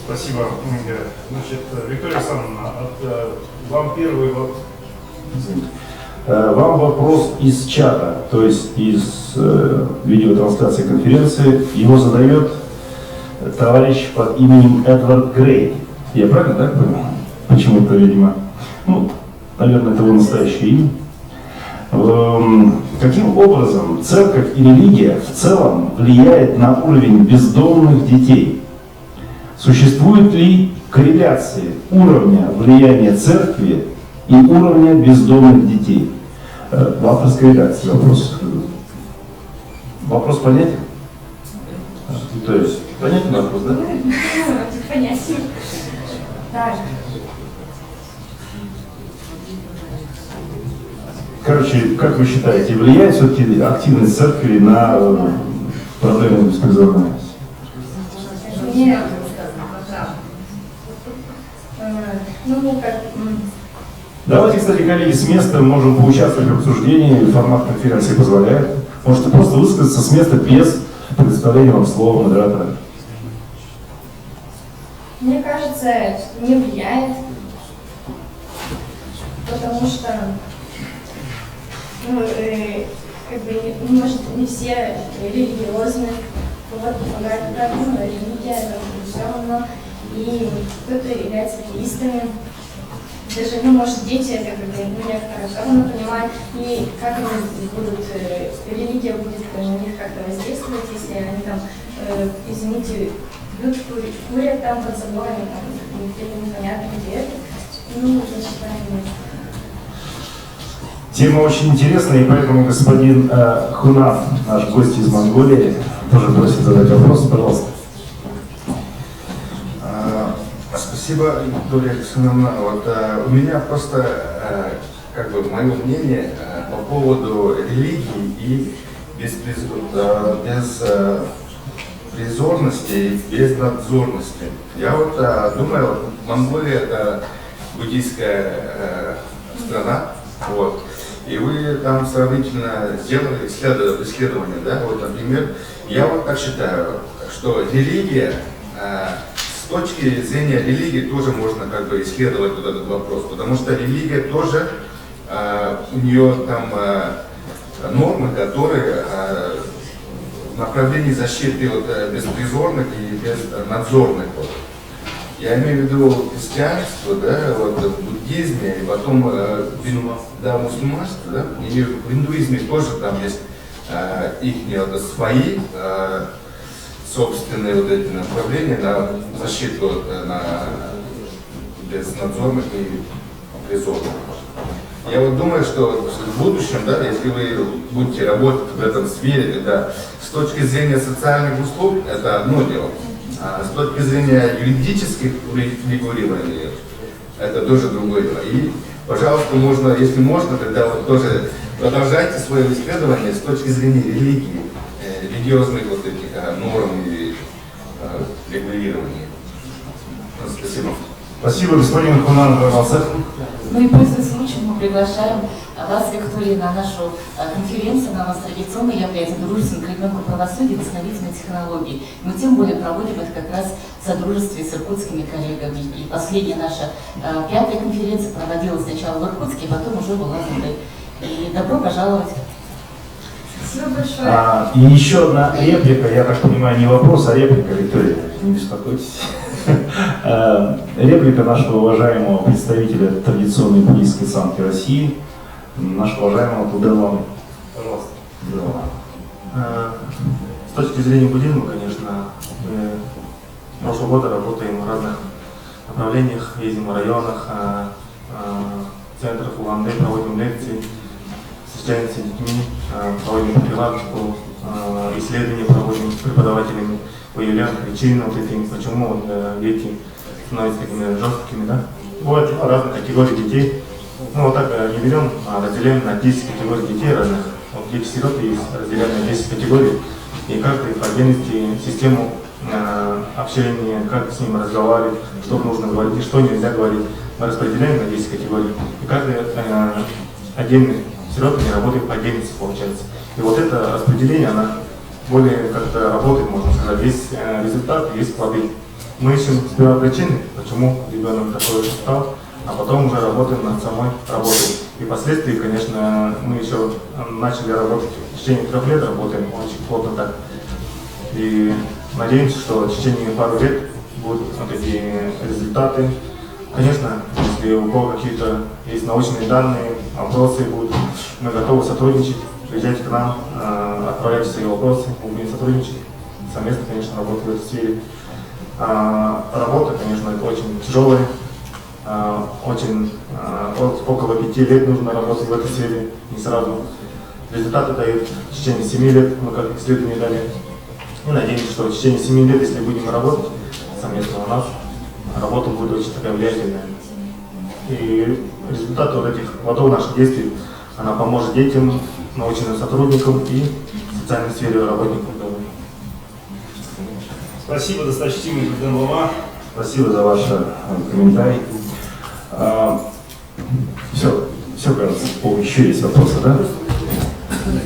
Спасибо. Значит, Виктория Александровна, вам первый вопрос. Вам вопрос из чата, то есть из видеотрансляции конференции. Его задает товарищ под именем Эдвард Грей. Я правильно, так понимаю? Почему-то, видимо. Наверное, это его настоящее имя. Каким образом церковь и религия в целом влияет на уровень бездомных детей? Существует ли корреляция уровня влияния церкви и уровня бездомных детей? В авторской редакции вопрос. Вопрос понятен? То есть, понятен вопрос, да? Понятен. Так. Короче, как вы считаете, влияет все-таки активность церкви на проблему беспризорности? Нет. Давайте, кстати, коллеги, с места можем поучаствовать в обсуждении, формат конференции позволяет. Можете просто высказаться с места без предоставления вам слова модератора. Мне кажется, не влияет, потому что, может, не все религиозны, кого-то помогает религия, все равно, и кто-то является атеистами. Даже, может, дети это некоторые все равно понимают, и как они будут, религия будет на них как-то воздействовать, если они там, извините, пьют, курят там под заборами, там, где-то непонятно где это. Я считаю, нет. Тема очень интересная, и поэтому господин Хунав, наш гость из Монголии, тоже просит задать вопрос, пожалуйста. Спасибо, Виктория Александровна. У меня просто, мое мнение по поводу религии и беспризорности и безнадзорности. Я думаю, Монголия это буддийская страна, и вы там сравнительно сделали исследование, да, например, я так считаю, что религия, с точки зрения религии тоже можно исследовать этот вопрос, потому что религия тоже, у нее там нормы, которые в направлении защиты беспризорных и безнадзорных. Я имею в виду христианство, в буддизме, и потом мусульманство, и в индуизме тоже там есть их свои собственные эти направления на защиту на безнадзорных и призорных. Я думаю, что в будущем, если вы будете работать в этом сфере, с точки зрения социальных услуг это одно дело, а с точки зрения юридических регулирований это тоже другое дело. И, пожалуйста, можно, если можно, тогда тоже продолжайте свое исследование с точки зрения религии, религиозных этих норм и регулирования. Спасибо. Спасибо, господин Хунан. И пользуясь случаем, мы приглашаем вас, Виктория, на нашу конференцию. Она у нас традиционно является дружественным к ребенку правосудия и восстановительной технологии. Мы тем более проводим это как раз в содружестве с иркутскими коллегами. И последняя наша 5-я конференция проводилась сначала в Иркутске, а потом уже была в Иркутске. И добро пожаловать. Спасибо большое. И еще одна реплика, я так понимаю, не вопрос, а реплика, Виктория, не беспокойтесь. Реплика нашего уважаемого представителя традиционной буддийской самки России, нашего уважаемого Туденлама. Пожалуйста. С точки зрения буддизма, конечно, мы с прошлого года работаем в разных направлениях, ездим в районах, центрах Улан-Удэ, проводим лекции, встречаемся с детьми, проводим профилактику, исследования проводим с преподавателями, выявляем причины вот эти, почему вот, дети становятся такими жесткими, да. Бывают разные категории детей. Ну вот так не берем, а разделяем на 10 категорий детей разных. Вот дети-сироты есть, разделяем на 10 категорий, и каждый по отдельности систему общения, как с ним разговаривать, что нужно говорить и что нельзя говорить. Мы распределяем на 10 категорий, и каждый отдельный сирота не работает по отдельности, получается. И вот это распределение, оно более как-то работает, можно сказать. Есть результат, есть плоды. Мы ищем сперва причины, почему ребенок такой стал, а потом уже работаем над самой работой. И впоследствии, конечно, мы еще начали работать в течение 3 лет, работаем очень плотно так. И надеемся, что в течение пару лет будут вот эти результаты. Конечно, если у кого какие-то есть научные данные, вопросы будут, мы готовы сотрудничать, приезжайте к нам, отправляйте свои вопросы, мы будем сотрудничать, совместно, конечно, работать в этой сфере. Работа, конечно, это очень тяжелая, очень около 5 лет нужно работать в этой сфере, не сразу. Результаты дают в течение 7 лет, мы как исследование дали. И надеемся, что в течение 7 лет, если будем работать совместно у нас, работа будет очень такая влиятельная. И результаты вот этих плодов наших действий, она поможет детям, научным сотрудникам и социальной сфере работникам. Спасибо, досточтимый Туденлама. Спасибо за ваш комментарий. Все, кажется, еще есть вопросы, да?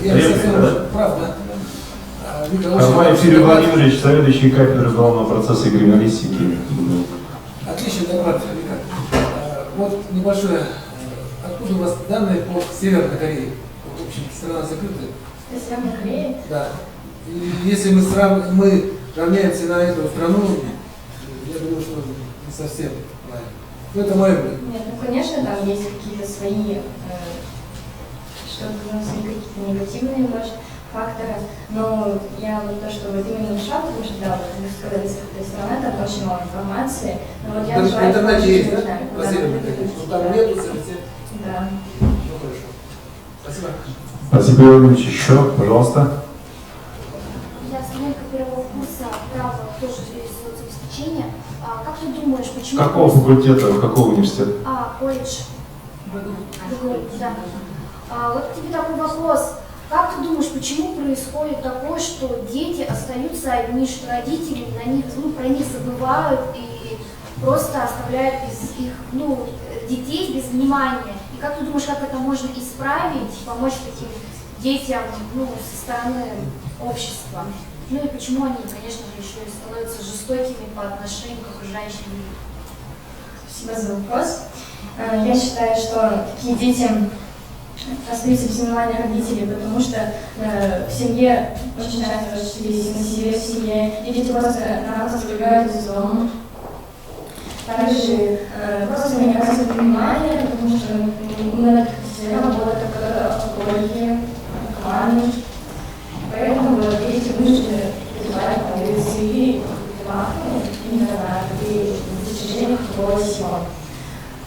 Реплика, да? Правда. Армаев Юрий Владимирович, заведующий кафедрой уголовного процесса и криминалистики. Отличный доклад, Вика. Вот небольшое. Откуда у вас данные по Северной Корее? В общем, страна закрытая. Северной Кореи? Да. И если мы равняемся на эту страну, я думаю, что не совсем правильно. Но это мое мнение. Нет, ну конечно, там есть какие-то свои, какие-то негативные, может, факторы, но я вот то, что вот именно в США, потому что да, вот когда закрытая страна, там очень мало информации, но вот я В интернете есть, да? Да. Ну там нету совсем. Да. Ну хорошо. Спасибо. Спасибо, Иванович. Еще, пожалуйста. Я студентка первого курса права, тоже из соцобеспечения. Как ты думаешь, почему... Какого факультета, какого университета? Колледж. Да. Вот к тебе такой вопрос. Как ты думаешь, почему происходит такое, что дети остаются одни, что родители на них, про них забывают и просто оставляют их, детей без внимания? И как ты думаешь, как это можно исправить, помочь таким детям, со стороны общества? Ну и почему они, конечно же, еще и становятся жестокими по отношению к окружающим людям? Спасибо за вопрос. Я считаю, что такие дети остаются без внимания родителей, потому что в семье очень часто на себе в семье, и дети просто сбегают из дома. Также просто не оказывают внимания, потому что мы работаем как алкоголики, наркоманы. Поэтому дети вынуждены развивать свои интернат и достижения другого всего.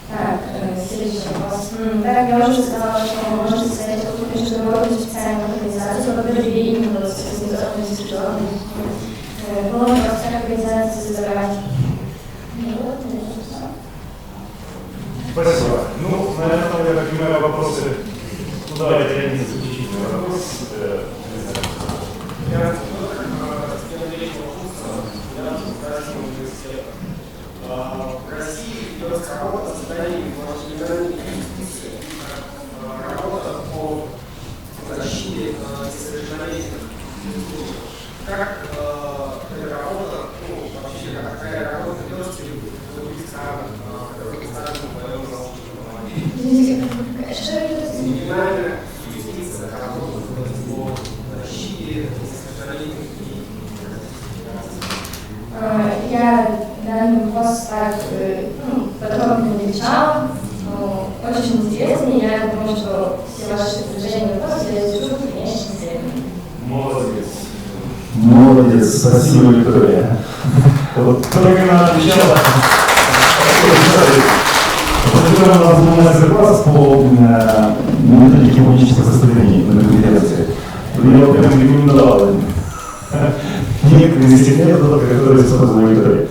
Так, следующий вопрос. Так, я уже сказала, что вы можете создать какую-то международную специальную организацию, которая именно была организация создавать. Спасибо. Наверное, я так понимаю, вопросы. Давайте один заключительный вопрос. В России ведется работа с созданием институции, работа по защите несовершеннолетних. Как эта работа, вообще какая работа ведется в других странах, которые представлены в твоем научном Что это? Криминальная юстиция работает по поколений и Я данный вопрос так подробно не изучала, но очень интересный. Я думаю, что все ваши предложения и вопросы я изучу в дальнейшем исследовании. Молодец. Молодец, спасибо, Виктория. Вот только она отвечала. У нас был мастер-класс по методике публичных выступлений на конференции. Я прям рекомендовал некоторые из тех методов, которые использовала Виктория.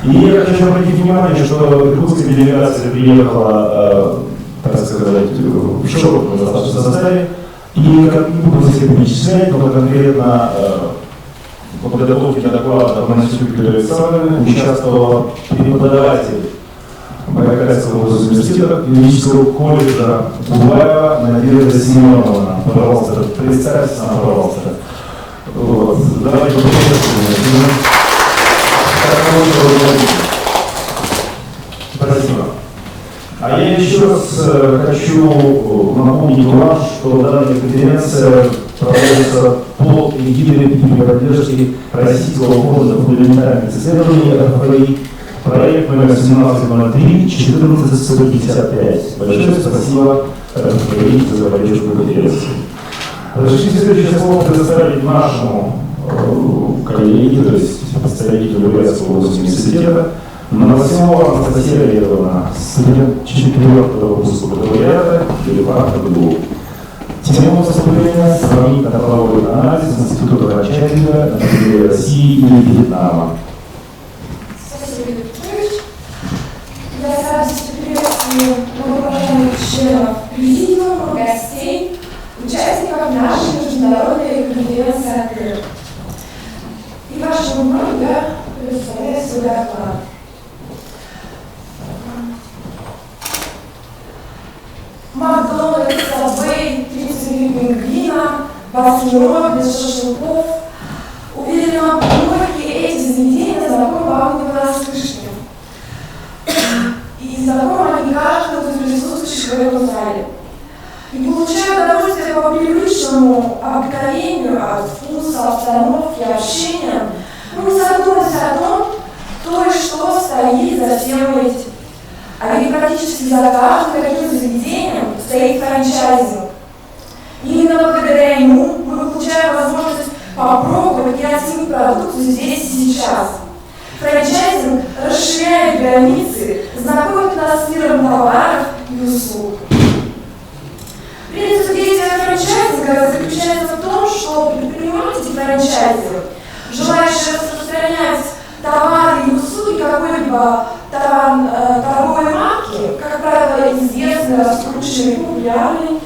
И я хочу обратить внимание, что иркутская делегация приехала, так сказать, в широком достаточно составе. И как не буду всех перечислять, но конкретно по подготовке доклада Монастырю Виктории Александровны участвовал преподаватель Байкальского университета юридического колледжа Булаева Надежда Семеновна. Пожалуйста, представьтесь нам, пожалуйста. Вот. Давайте поприветствуем. Спасибо. А я еще раз хочу напомнить вам, что данная конференция проводится под эгидой и поддержки Российского фонда фундаментальных исследований РФИ, проект номер 1703 1455. Большое спасибо РФИ за поддержку конференции. Разрешите следующее слово предоставить нашему коллеге, то есть представителю Бурятского университета, Новоселова Анастасия Олеговна, студент 4-го выпуска бакалавриата, делегат ГУ. Тема выступления – сравнительно-правовой анализ Института Рачатина на территории России и Вьетнама. Спасибо, Игорь Петрович. Я с радостью приветствую уважаемых членов президиума, гостей, участников нашей международной конференции «Открыт». И вашему вниманию я представляю свой доклад. Макдональдс, Сабвей, 30 пингвина, Баскино, без шашлыков. Уверена, многие эти заведения знакомы вам не понаслышке. И знакомы они каждому из присутствующих в этом зале. И получают удовольствие по привычному обыкновению от вкуса, обстановки, общения, но не задумываясь о том, кто и что стоит за всем этим. А ведь практически за каждым таким заведением стоит франчайзинг. И именно благодаря ему мы получаем возможность попробовать и оценить продукцию здесь и сейчас. Франчайзинг расширяет границы, знакомит нас с миром товаров и услуг. Принцип действия франчайзинга заключается в том, что предприниматель франчайзинга, желающий распространять товары и услуги какой-либо торговой марки, как правило, известной, раскрученной, популярной,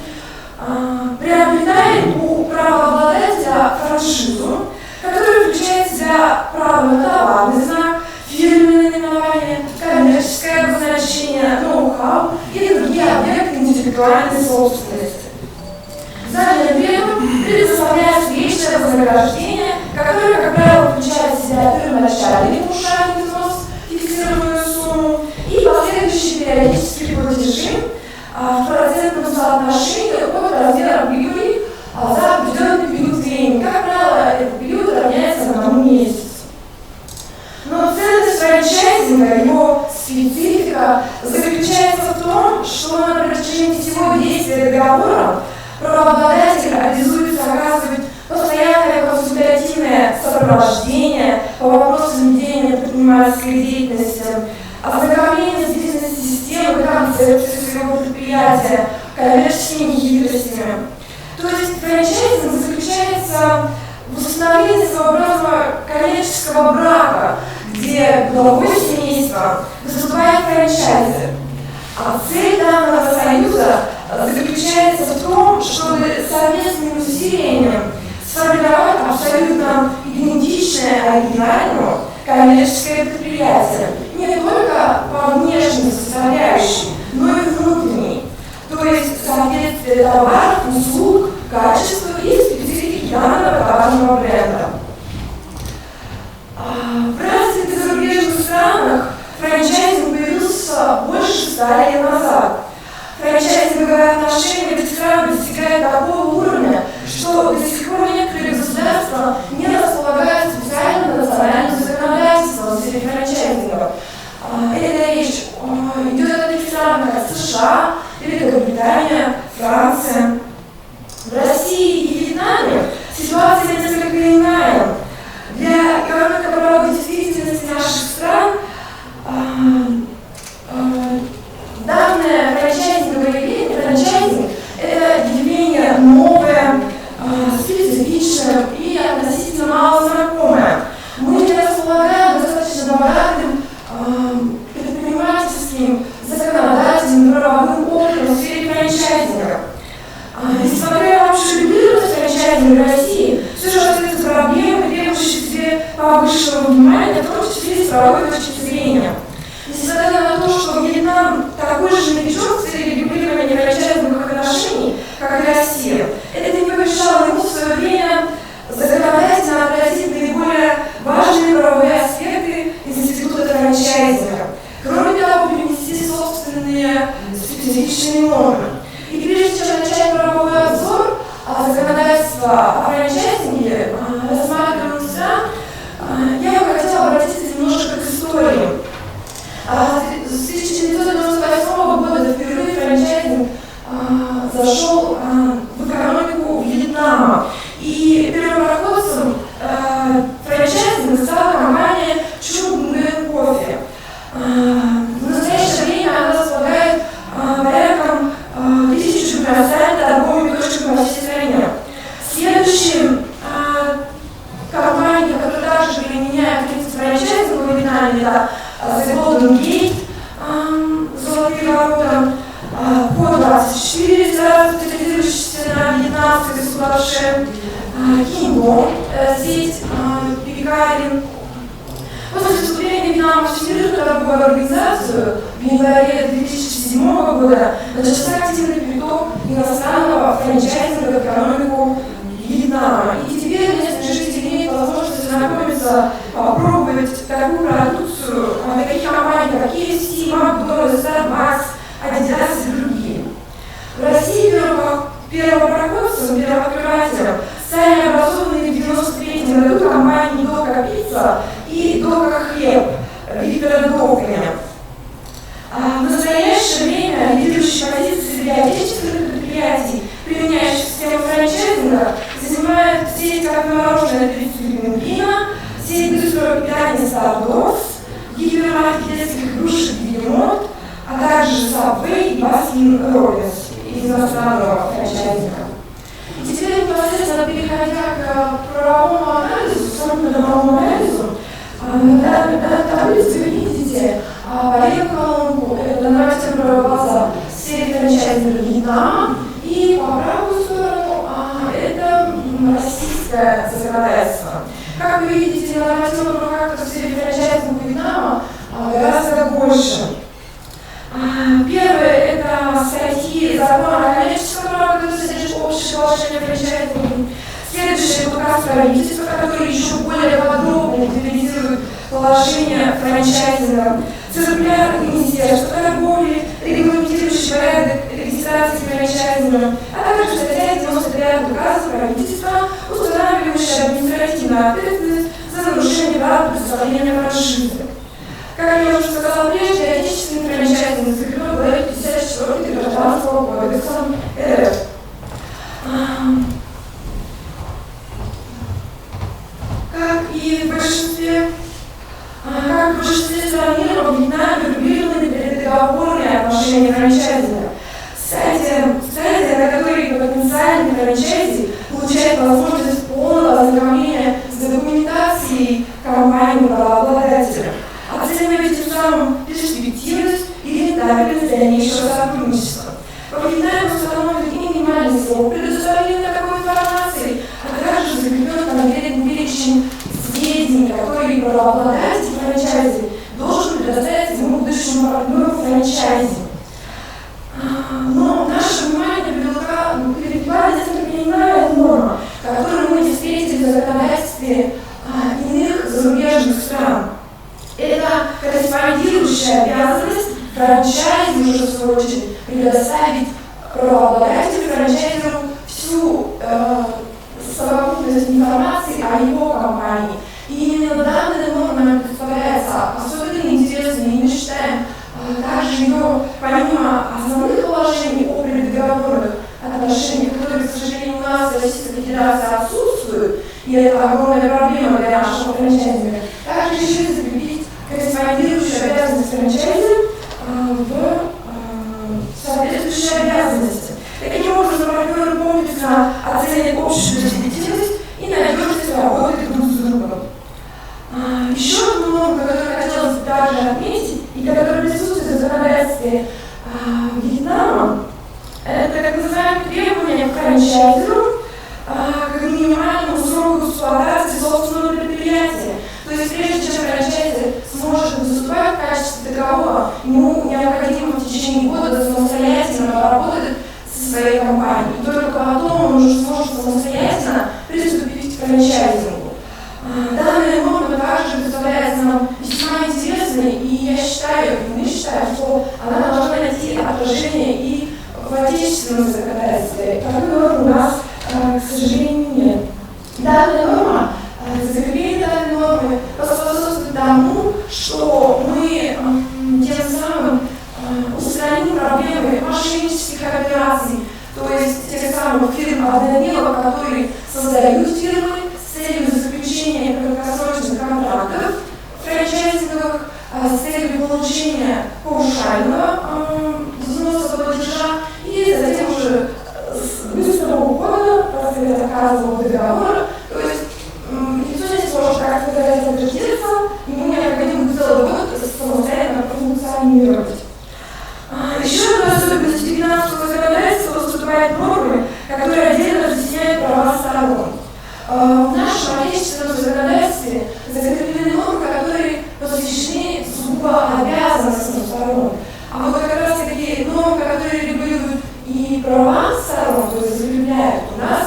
приобретает у правообладателя франшизу, которая включает в себя право на товарный знак, фирменное наименование, коммерческое обозначение, ноу-хау и другие объекты интеллектуальной собственности. Заданным требованием предоставляется личное вознаграждение, которое, как правило, включает в себя первоначальный паушальный взнос, фиксированную сумму, и последующие периодические платежи в процентном соотношении от размера прибыли за определенный период времени. Как правило, этот период равняется 1 месяцу. Но ценность франчайзинга, его специфика заключается в том, что на протяжении всего действия договора правообладатель обязуется оказывать постоянное консультативное сопровождение по вопросам ведения предпринимательской деятельности, ознакомление с бизнес системой, концепцией своего предприятия, коммерческими хитростями. То есть франчайзинг заключается в установлении своеобразного коммерческого брака, где главой семейства выступает франчайзер. А цель данного союза заключается в том, чтобы совместными усилиями сформировать абсолютно идентичное оригинальному коммерческое предприятие, не только по внешней составляющей, но и внутренней, то есть соответствие товаров, услуг, качеству и специфики данного товарного бренда. В развитых зарубежных странах франчайзинг появился больше 100 лет назад. Франчайзинговые отношения в этих странах достигают такого уровня, что до сих пор некоторые государства не распространяют нашего внимания, в том числе и с правовой точки зрения. Несмотря на то, что Вьетнам такой же новичок в сфере регулирования франчайзинговых отношений, как и Россия, это не помешало ему в свое время законодательно отразить наиболее важные правовые аспекты из института франчайзинга. Кроме того, принести собственные специфичные нормы. И прежде чем начать правовой обзор законодательства о франчайзинге рассматриваемых стран, я бы хотела обратиться немножко к истории. С 1998 года впервые франчайзинг зашел в экономику Вьетнама. И первопроходцем франчайзинга стала компания Chung Nguyen Coffee. В настоящее время она располагает порядком 1000 торговыми точками во всей стране. Следующая компания, которая также применяет принцип франчайзинга в Вьетнаме, это The Golden Gate, золотые ворота, По-24, специализирующаяся на вьетнамской государстве, Кинго, сеть пекарен. После вступления Вьетнама в Всемирную торговую организацию в январе 2007 года начался активный приток иностранного франчайзинга в экономику Вьетнама. И теперь местные жители имеют возможность ознакомиться, попробовать такую продукцию таких компаний, как KFC, McDonald's, Starbucks, Adidas и другие. В России первопроходцем, первооткрывателем стали образованные в 1993 году компании Дока Пицца и Дока Хлеб Виктора Добкина. В настоящее время лидирующие позиции среди отечественных предприятий, применяющих систему франчайзинга, занимают сеть «Кафе-мороженое» Пина, сеть быстрого питания «Стардокс», гипермаркет детских игрушек «Бегемот», а также Subway и Баскин Роббинс из иностранного франчайзинга. И теперь, непосредственно переходя к правовому анализу, самому правовому анализу, на таблице вы видите порядок колонку, это нормативная база в сфере франчайзинга Вьетнама, и по правую сторону это российское законодательство. Как вы видите, нормативных актов в сфере франчайзинга Вьетнама гораздо больше. Первое – это статьи закона о коммерческом праве, который содержит общее положение франчайзинга. Следующее – это указ правительства, который еще более подробно детализирует положение франчайзинга. Циркуляр Министерства торговли, регламентирующий порядок регистрации франчайзинга, а также статья 95 указа правительства, устанавливающая административную ответственность за нарушение права предоставления франшизы. Как я уже сказала прежде, отечественный франчайзинг закреплен в главе 54 Гражданского кодекса РФ. Как в большинстве стран мира, во Вьетнаме регулированы преддоговорные отношения франчайзинга. Стадия, на которой потенциальный франчайзи получает возможность полного ознакомления с документацией компании-правообладателя, оценивая тем самым перспективность и рентабельность дальнейшего сотрудничества. Во Вьетнаме установлен минимальный срок предоставления такой информации, а также закреплен конкретный перечень сведений, которые правообладатель франчайзи должен предоставить ему будущему партнеру франчайзи. Но наше внимание привлекла несколько иная норма, которую мы встретили в законодательстве иных зарубежных стран. Это корреспондирующая обязанность франчайзи, уже в свою очередь, предоставить правообладателю франчайзеру всю совокупность информации о его компании. И именно данная норма нам представляется особенно интересной, и мы считаем также ее, помимо основных положений о преддоговорных отношениях, которые, к сожалению, у нас в Российской Федерации отсутствуют, и это огромная проблема для нашего франчайзинга, также еще и закрепить корреспондирующую обязанность франчайзера в соответствующие обязанности. Таким образом, партнеры комплексно оценят общую эффективность и надежность работы друг с другом. Еще одну норму, которую хотелось бы также отметить, и которая присутствует в законодательстве Вьетнама, это так называемые требования к франчайзеру к минимальному сроку эксплуатации собственного предприятия. То есть отечественном законодательстве, которого у нас, к сожалению, нет. Данная норма, закрепление данной нормы поспособствует тому, что мы тем самым устраним проблемы мошеннических операций, то есть тех самых фирм-однодневок, которые создают фирмы с целью заключения краткосрочных контрактов франчайзинговых, с целью получения паушального взноса платежа и затем уже с быстрого ухода, после отказа договора. То есть никто не сможет как-то отразиться, ему необходимо целый год самостоятельно функционировать. Еще одной особенностью финансового законодательства выступают нормы, которые отдельно разъясняют права сторон. В нашем отечественном законодательстве закреплены нормы, которые посвящены сугубо обязанностям сторон. А вот как раз такие нормы, которые регулируют и права сторон, то есть закрепляют, у нас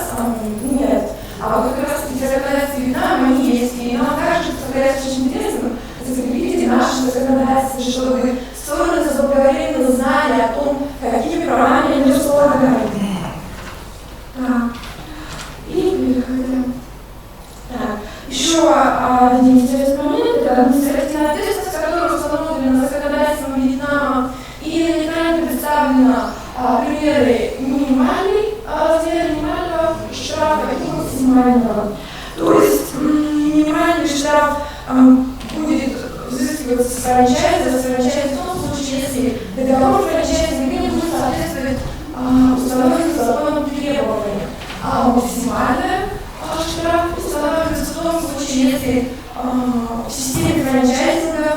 нет. А вот как раз в законодательстве Вьетнама они есть. И нам также представляется очень интересно закрепить наше законодательство, чтобы стороны заблаговременно знали о том, какими правами они располагают. И переходим. Еще один интересный момент – это административная ответственность, которая установлена законодательством Вьетнама. И на экране представлено примеры минимального штрафа и максимального. То есть минимальный штраф будет взыскиваться с франчайза в том случае, если договор франчайзинга не будет соответствовать установленным законом требованиям. А максимальный штраф устанавливается в том случае, если в системе франчайзинга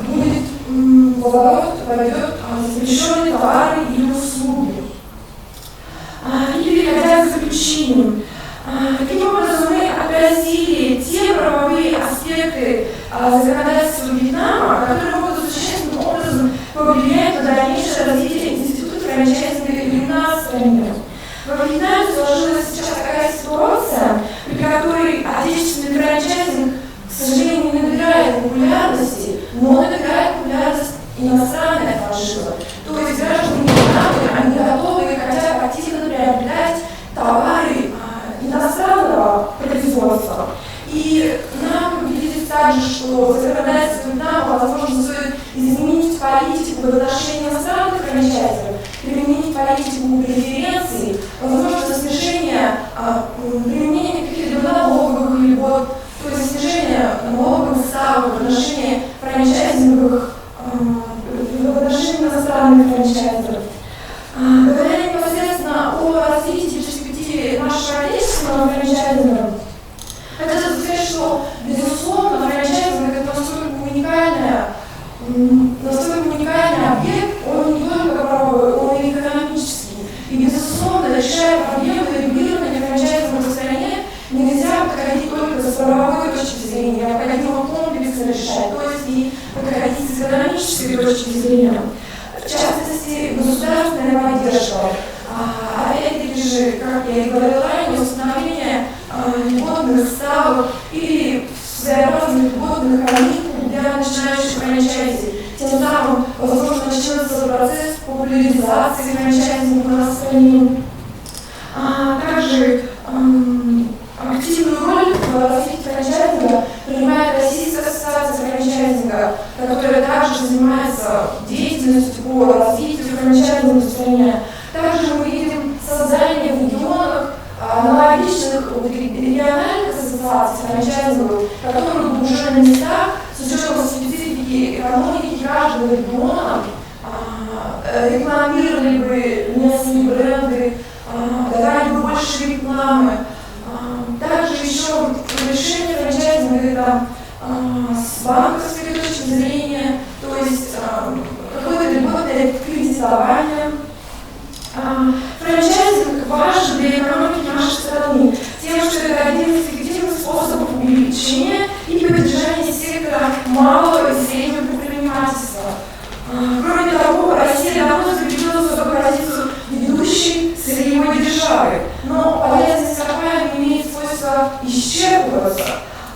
будет в оборот войдет запрещенные товары или услуги. И переходя к заключению. Таким образом, мы отразили те правовые аспекты законодательства Вьетнама, которые могут существенным образом повлиять на дальнейшее развитие института франчайзинга у нас в стране. Во Вьетнаме сложилась сейчас такая ситуация, при которой отечественный франчайзинг, к сожалению, не набирает популярности, но набирает популярность иностранная фальшива. То есть граждане Вьетнама, они готовы и хотят активно приобретать товары иностранного производства. И нам видится также, что законодательство Вьетнама, возможно, стоит изменить политику в отношении иностранных франчайзеров, применить политику преференций, возможно, снижение применения каких-либо налоговых льгот, то есть снижение налоговых ставок в отношении франчайзинговых, в отношении иностранных франчайзеров. Говоря непосредственно о развитии в перспективе нашего отечественного франчайзинга, хотелось бы сказать, что, безусловно, франчайзинг – это настолько уникальный объект, он не только правовой, он и экономический. И, безусловно, решая проблемы регулирования франчайзинга в стране, нельзя подходить только с правовой точки зрения, необходимо комплексно решать, то есть и подходить с экономической точки зрения. В частности, государственная поддержка. Опять-таки же, как я и говорила ранее, установление льготных ставок или своеобразных льготных каникул для начинающих франчайзи. Тем самым, возможно, начнется процесс популяризации франчайзинга на стране. Также активную роль в развитии франчайзинга принимает Российская ассоциация франчайзинга, которая также занимается деятельностью по развитию франчайзинга в стране. Также мы видим создание в регионах аналогичных региональных ассоциаций франчайзинговых, которые уже на местах с учетом специфики экономики каждого региона рекламировали бы местные бренды, давали бы больше рекламы. Также еще решение франчайзинга это с банковской точки зрения, то есть какое-то льготное кредитование. Франчайзинг важен для экономики нашей страны тем, что это один из эффективных способов увеличения и поддержания сектора малого и среднего предпринимательства. Кроме того, Россия давно закрепила свою позицию ведущей сырьевой державы, но полезность компании имеет свойство исчерпываться.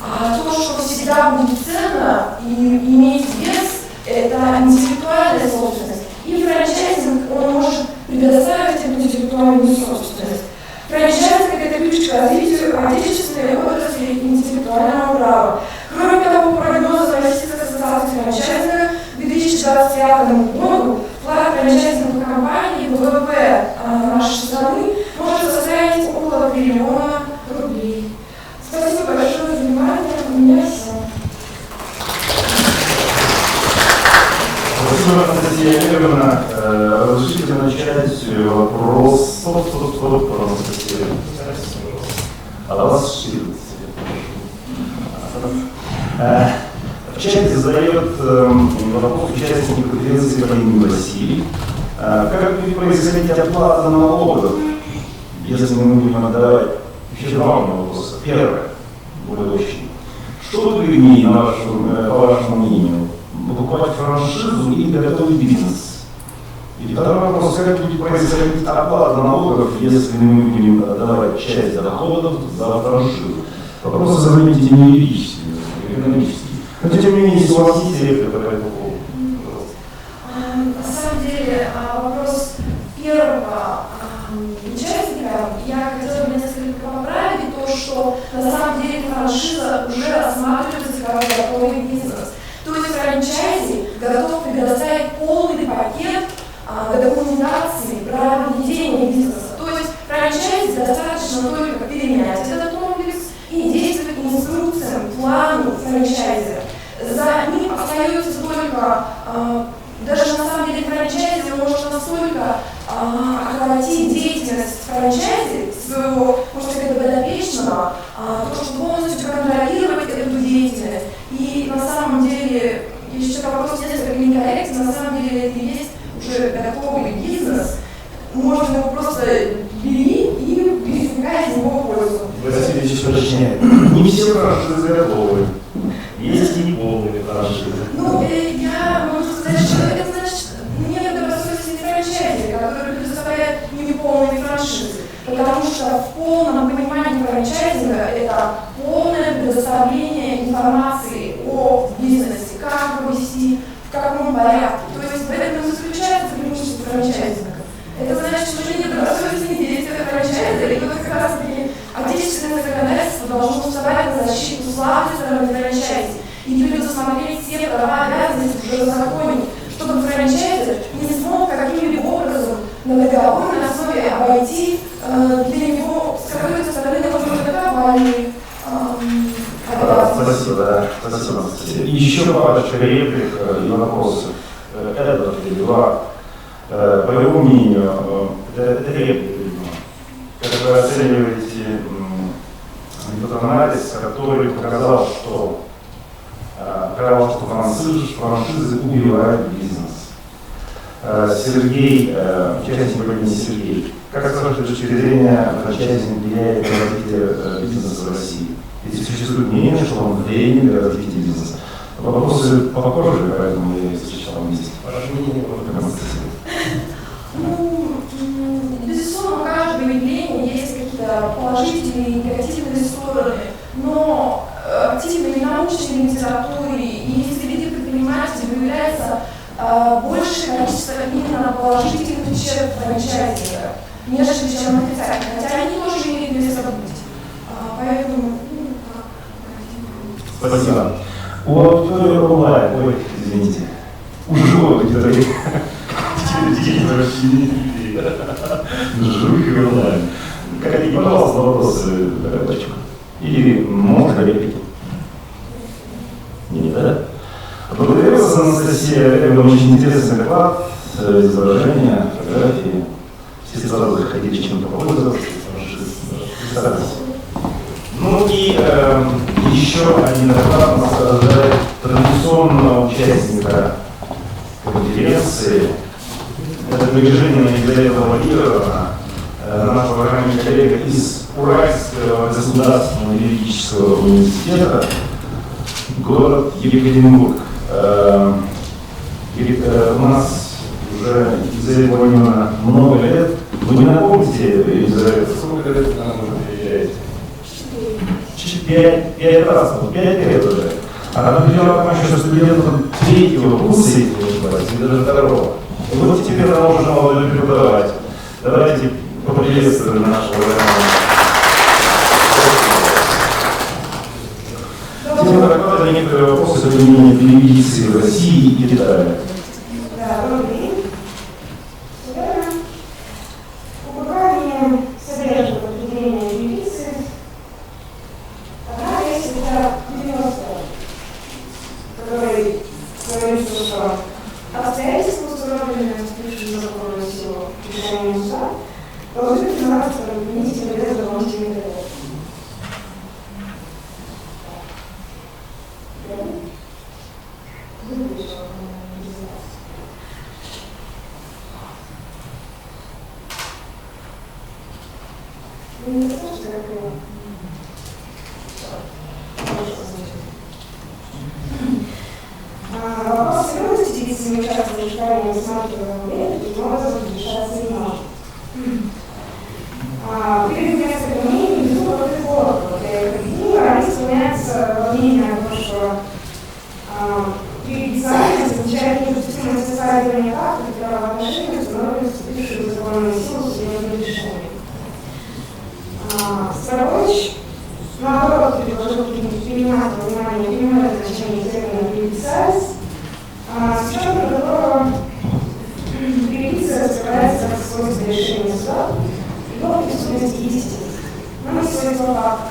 А то, что всегда будет ценно и имеет вес, это интеллектуальная собственность. И франчайзинг, он может предоставить интеллектуальную собственность. Франчайзинг – это ключ к развитию отечественной отрасли интеллектуального права. Кроме того, по прогнозам Российской ассоциации франчайзинга к 2025 году вклад франчайзинговых компаний в ВВП нашей страны может составить около 1 триллиона рублей. Спасибо большое за внимание. У меня все. Спасибо, Анастасия Олеговна. Разрешите начать вопрос. Анастасия. А вас 14. В чате задает вопрос участник конференции по имени Василий. Как будет происходить оплата налогов, если мы будем отдавать? Еще два вопроса. Первое, более очень. Что выгоднее, по вашему мнению, покупать франшизу или готовить бизнес? И второй вопрос, как будет происходить оплата налогов, если мы будем отдавать часть доходов за франшизу? Вопросы, заметите, не юридические, а экономические. Но тем не менее, если у вас есть реплика по этому поводу. На самом деле, вопрос первого участника, я хотела бы несколько поправить то, что на самом деле франшиза уже рассматривается как готовый бизнес. То есть франчайзи готов предоставить полный пакет документации про ведение бизнеса. То есть франчайзи достаточно только перенять этот комплекс и действовать инструкциям, плану франчайзера. За ним остается только, даже на самом деле франчайзи может настолько охватить деятельность франчайзи своего, можно сказать, подопечного, то, что полностью контролировать эту деятельность. И на самом деле, если что-то вопрос несколько некорректен, на самом деле это и есть уже готовый бизнес. Можно его просто бери и извлекай из него пользу. Василий здесь уточняет. Не все франшизы готовы. Есть и полные франшизы. Ну, я могу сказать, что это значит недобросовестные франчайзи, которые предоставляют неполные франшизы. Потому что в полном понимании франчайзинга это полное предоставление информации о бизнесе, как его вести, в каком порядке. То есть в этом заключается преимущество франчайзинга. Это значит, что уже недобросовестные действия франчайзера, и вот как раз таки отечественное законодательство должно вставать на защиту слабой стороны франчайзи и предусмотреть все права и обязанности уже в законе, чтобы франчайзер не смог каким-либо образом на договорной основе обойти для него с какой-то стороны, возможно, ковальный. Спасибо, спасибо. Еще парочка реплик и вопросов. Это два. По его мнению, это реплика, как вы оцениваете тот анализ, который показал, что франшизы убивают бизнес. Сергей, участник времени Сергей, как с вашей точки зрения франчайзинг влияет на развитие бизнеса в России? Ведь существует мнение, что он влияет на развитие бизнеса. Вопросы похожие, поэтому я встречал вместе. Ваше мнение по этому? Ну, безусловно, у каждого явления есть какие-то положительные и негативные стороны, но активной научной литературе и среди предпринимателей выявляется большее количество именно положительных черт франчайзинга, нежели чем отрицательных, хотя они тоже имеют место быть. Поэтому, Спасибо. У аудитории онлайн, ой, извините, у живой аудитории. Живых онлайн. Коллеги, пожалуйста, вопросы докладчику. Или можно реплики? Нет, да? Благодарю вас, Анастасия. Это очень интересный доклад, изображения, фотографии. Все сразу захотели чем-то попользоваться. Ну и еще один доклад нас ожидает традиционного участника конференции. Это движение Елизавета Владимировна, наш уважаемый коллега из Уральского государственного юридического университета, город Екатеринбург. У нас уже Елизавета Владимировна много лет. Вы не напомните, Елизавета, сколько лет она уже приезжает? 5 раз, 5 лет уже. Она приезжала к нам еще студентом 3-го курса, если не ошибаюсь, или даже 2-го. И вот теперь она уже молодой преподаватель. Давайте поприветствуем нашего уважаемого. Тема доклада некоторые вопросы применения телевизии в России и Китае. Да, добрый день. Управление содержит определение телевизии. Одна есть это 90, который говорит, что обстоятельства, установленные в законную силу решения суда, должны признаваться обвинителем без дополнительных доказательств. Вопрос серьезности действий участия в шкале рассматриваемого лета таким образом решаться не может. Перед несколькими мнений внизу вот и коротко. Они склоняются во мнение о том, что переофициальность означает недопустимость составления фактов и правоотношений, установленных вступивших в законную силу судебных решений. Старович, наоборот, предложил принимать во внимание прямое значение термина «переофициальность», с учетом которого переписывать собирается как свойство решения суда и его присутствие истины, но не свойство факта.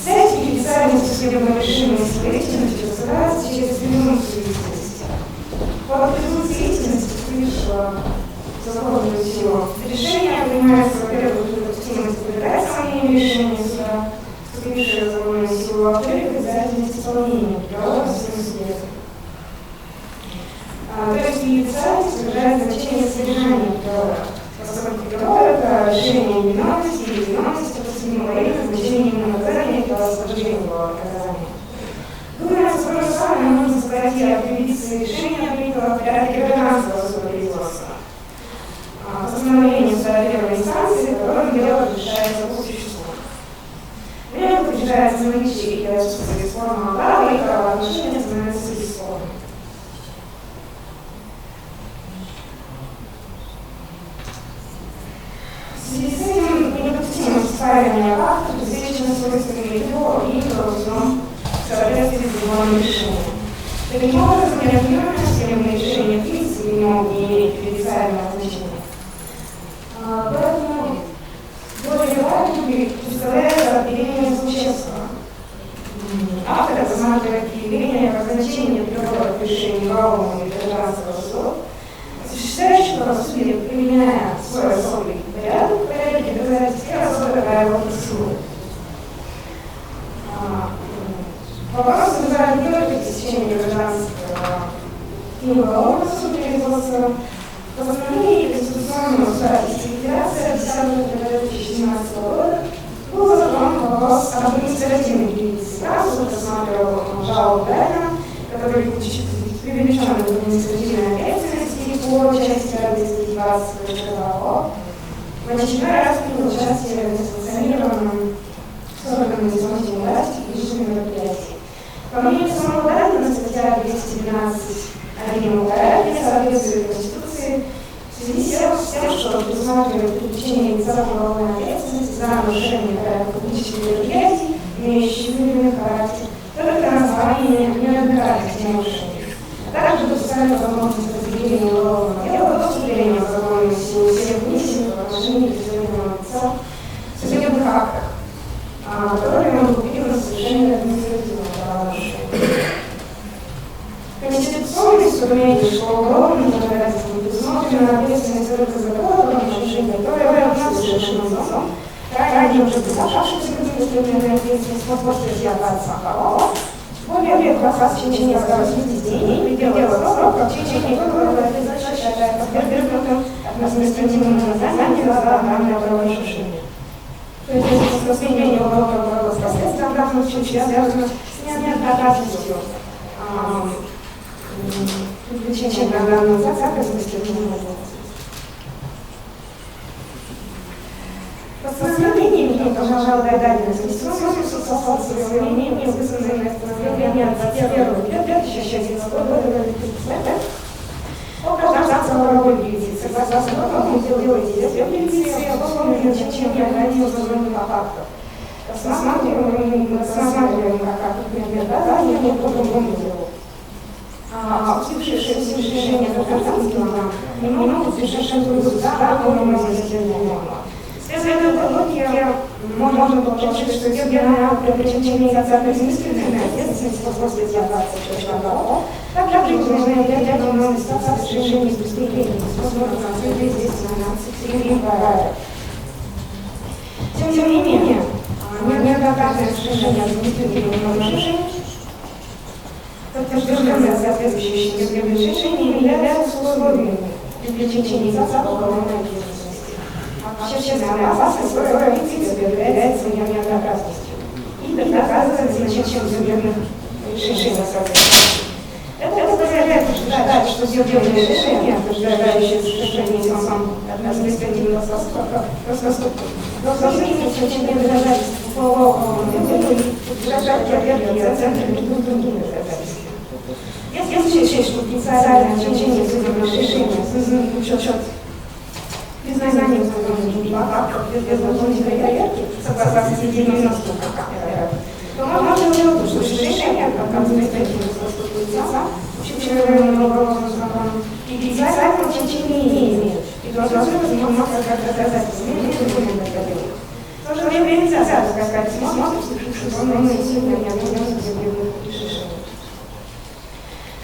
Связь переофициальности судебного решения с истинностью называется через презумпцию истинности. По презумпции истинности, вступившего в законную силу, решение принимается, во-первых, недопустимость наблюдать сомнение решения суда, вступившее в законную силу, во-вторых, обязательность исполнения приговора всем субъектам. То есть переофициальность выражает значение содержания приговора, поскольку приговор – это решение невиновности или виновности подсудимого или назначение ему наказания для освобождения его от наказания. Думаю, что то же самое можно сказать и о приведении решения, принятого в порядке гражданского судопроизводства. Постановление суда первой инстанции, которым дело решается по существу. В нем подтверждается наличие или отсутствие бесспорного права, и правоотношения становятся бесспорными. В связи с этим недопустимость оспаривания фактов обеспечена свойствами его и должно в соответствии с законным решением. Таким образом, неопределенное судебное решение в принципе не могут иметь переофициального значения. Поэтому более важным представляется определение существа. Автор рассматривает определение как значение приговоров решений уголовного или гражданского суда, осуществляющего правосудие, применяя свой особый порядок, порядок доказательств и особое правило процедуры. Вопрос вызывает не только пересечение гражданского и уголовного судопроизводства. Постановление Конституционного суда Российской Федерации от 10 февраля 2017 года был затронут вопрос об административной юрисдикции прав, суд рассматривал жалобу граждан, которые привлечены в административной ответственности по части 220 КПК. В очередной раз принял участие в несанкционированном с органами исполнительной власти публичном мероприятии. По мнению самого граждана, статья 212.1 УК не соответствует Конституции в связи с тем, что предусматривает привлечение лица к уголовной ответственности за нарушение порядка публичных мероприятий, имеющих юридический характер, только на основании неоднократных нарушений. Также допускает возможность определения уголовного дела до вступления в законную силу всех внесенных в отношении презумпционного лица в судебных актах, которые могут быть на совершение административного правонарушения. Конституционный суд отметил, что уголовным законодательством предусмотрена ответственность только за то нарушение, которое у нас совершено судом, ранее уже предоставшимся административной ответственности после отца права, более 20 осталось 10 дней, предела срока, в течение которого это считается подвергнутым административному наказанию за данное правонарушение. То есть, если поступление уголовного права с последствием в данном случае связано с неоднократностью привлечения данного лица к административному наказанию. Постановлением продолжала дальность. Конституция сослала свое мнение, вызванное постановлением 21 лет 2011 года. Оказаться роль юрисдикции. Согласно которому делаете юрисдикции, обусловлены значением ранее установленных фактов. Рассматриваем как предмет доказания по другому делу. Вступившие в решение гражданских норм не могут решать суда по нормативным нормам. Следуя логике, можно получить, что судебное привлечение административной ответственности по статье 26 ГО также должны определять новые статус решений преступлений с возможностью открытия действия на Тем не менее, неоднократное решение административных нарушений, подтвержденное соответствующими решениями, являются условиями привлечения лица к уголовной ответственности. Общественная опасность, которая в принципе является неоднократностью и доказывается значением судебных решений соответственно. Это позволяет утверждать, что судебные решения, подтверждающие совершение самым административных проступков, должны иметь значение доказательств по уголовному делу и утверждать проверки и оценки между другими доказательствами. Если учесть, что специальное значение судебных решений связано учет признание установленных фактов без дополнительной проверки, согласно статье 90 то можно сделать, что решение как административных проступков лица, учитываемого уголовным законом, и специального значения не имеет, и должна быть информация как доказательство, не документ для делу. В то же время нельзя сказать, смотрим, что основные сильные необходимые судебных решений.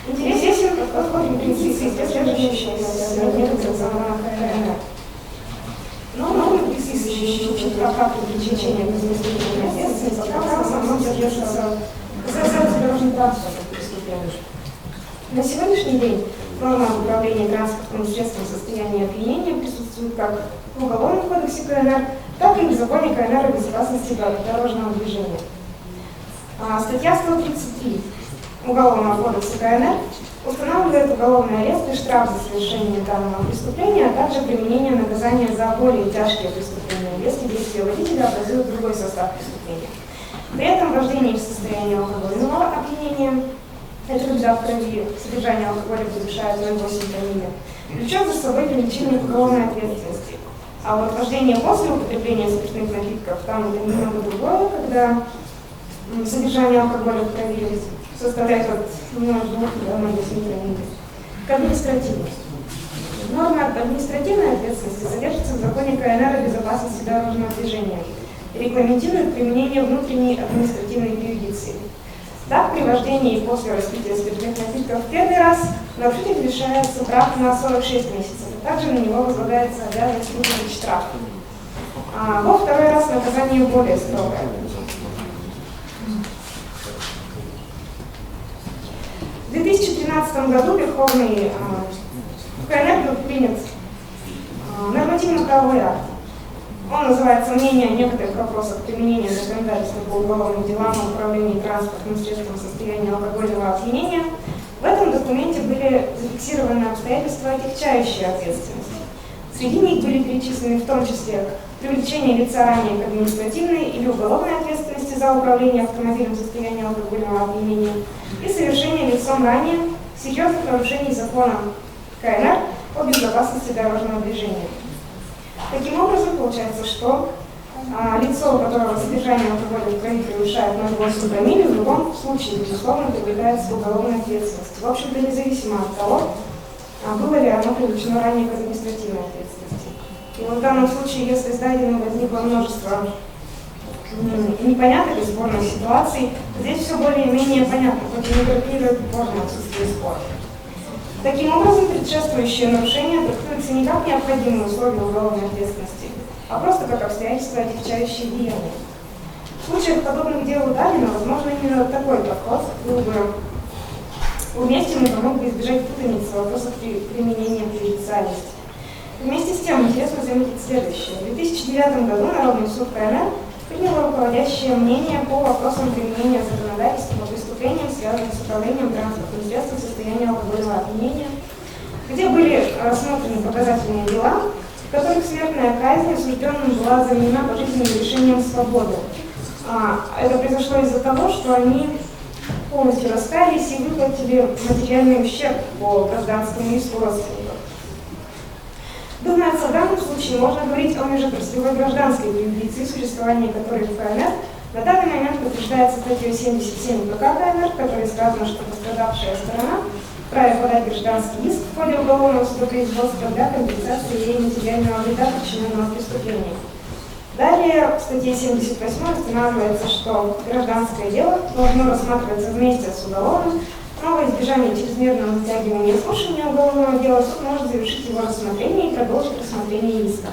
Интересен подход принцип, следующий метод самого КНР. Но нормы, присутствующие учет факту привлечения административной ответственности, как раз в основном содержатся в дорожном транспорте преступлений. На сегодняшний день нормы об управлении транспортным средством в состоянии опьянения присутствуют как в Уголовном кодексе КНР, так и в Законе КНР о безопасности дорожного движения. Статья 133 Уголовного кодекса КНР устанавливает уголовный арест и штраф за совершение данного преступления, а также применение наказания за более тяжкие преступления, если действия водителя образуют другой состав преступления. При этом вождение в состоянии алкогольного опьянения, это когда в крови содержание алкоголя превышает 0,8 промилле, влечет за собой привлечение к уголовной ответственности. А вот вождение после употребления спиртных напитков, там это немного другое, когда содержание алкоголя в крови составляет от 0,2 до 0,8 промилле. К административности. Норма административной ответственности содержится в законе КНР о безопасности дорожного движения и регламентирует применение внутренней административной юрисдикции. Так, при вождении и после распития спиртных напитков в первый раз нарушитель лишается прав на 46 месяцев. Также на него возлагается обязанность выплатить штраф. Во второй раз наказание более строгое. В 2013 году Верховный КНР был принят нормативно-правовой акт. Он называется «Мнение о некоторых вопросах применения законодательства по уголовным делам о управлении транспортным средством в состоянии алкогольного опьянения». В этом документе были зафиксированы обстоятельства, отягчающие ответственность. Среди них были перечислены в том числе привлечение лица ранее к административной или уголовной ответственности за управление автомобилем в состоянии алкогольного опьянения и совершение лицом ранее серьезных нарушений закона КНР о безопасности дорожного движения. Таким образом, получается, что лицо, у которого содержание алкоголя в крови превышает 0,8 промилле, в любом случае, безусловно, привлекается к уголовной ответственности. В общем-то, независимо от того, было ли оно привлечено ранее к административной ответственности. И вот в данном случае, если с Дайденом возникло множество непонятных и спорных ситуаций, здесь все более-менее понятно, хоть и не гарантирует полное отсутствие спора. Таким образом, предшествующее нарушение трактуется не как необходимые условия уголовной ответственности, а просто как обстоятельства, отягчающие деяния. В случаях подобных делу Дайдена, возможно, именно такой подход был бы уместен и помог бы избежать путаницы в вопросах применения прejudiciальности. Вместе с тем, интересно заметить следующее. В 2009 году Народный суд КНР принял руководящее мнение по вопросам применения законодательства по преступлениям, связанным с управлением транспортным средством в состоянии алкогольного опьянения, где были рассмотрены показательные дела в которых смертная казнь осужденным была заменена пожизненным лишением свободы. Это произошло из-за того, что они полностью раскаялись и выплатили материальный ущерб по гражданскому иску родственников. Думается, в данном случае можно говорить о межотраслевой гражданской юрисдикции, существование которой в КНР на данный момент подтверждается статьей 77 УПК КНР, в которой сказано, что пострадавшая сторона вправе подать гражданский иск в ходе уголовного судопроизводства для компенсации ей материального вреда, причиненного преступлением. Далее в статье 78 устанавливается, что гражданское дело должно рассматриваться вместе с уголовным, но во избежание чрезмерного затягивания слушания уголовного дела суд может завершить его рассмотрение и продолжить рассмотрение иска.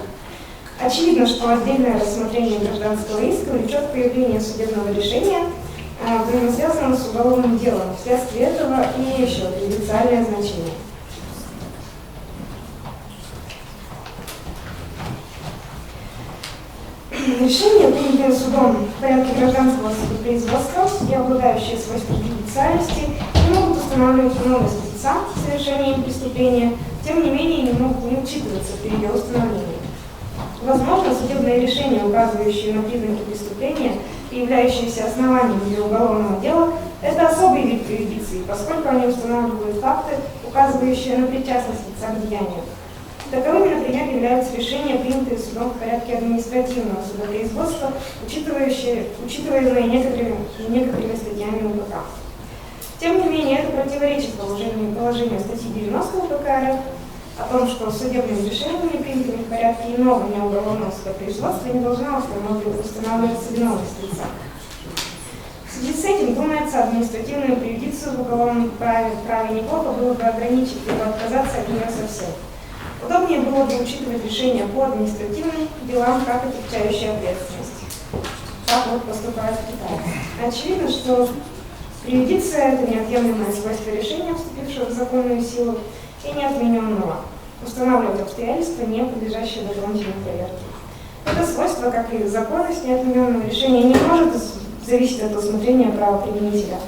Очевидно, что отдельное рассмотрение гражданского иска влечет появление судебного решения, взаимосвязанного с уголовным делом. Вследствие этого и еще прejudiciальное значение. Решения, принятые судом в порядке гражданского судопроизводства, судьи, обладающие свойством прejudiciальности, не могут устанавливать виновность лица в совершении преступления, тем не менее не могут не учитываться при ее установлении. Возможно, судебные решения, указывающие на признаки преступления и являющиеся основанием для уголовного дела, это особый вид прejudиции, поскольку они устанавливают факты, указывающие на причастность лица к деянию. Таковыми, например, являются решения, принятые судом в порядке административного судопроизводства, учитываемые некоторыми статьями УПК. Тем не менее, это противоречит положению статьи 90 УПК РФ о том, что судебными решениями, принятыми в порядке иного неуголовного судопроизводства, не должна устанавливаться виновность лица. В связи с этим, думается, административную прejudicию в уголовном праве неплохо было бы ограничить либо отказаться от нее совсем. Удобнее было бы учитывать решения по административным делам как отягчающие ответственность. Так вот поступает в Китае. Очевидно, что прejudиция – это неотъемлемое свойство решения, вступившего в законную силу, и неотмененного, устанавливать обстоятельства, не подлежащие дополнительной проверке. Это свойство, как и законность неотмененного решения, не может зависеть от усмотрения правоприменителя.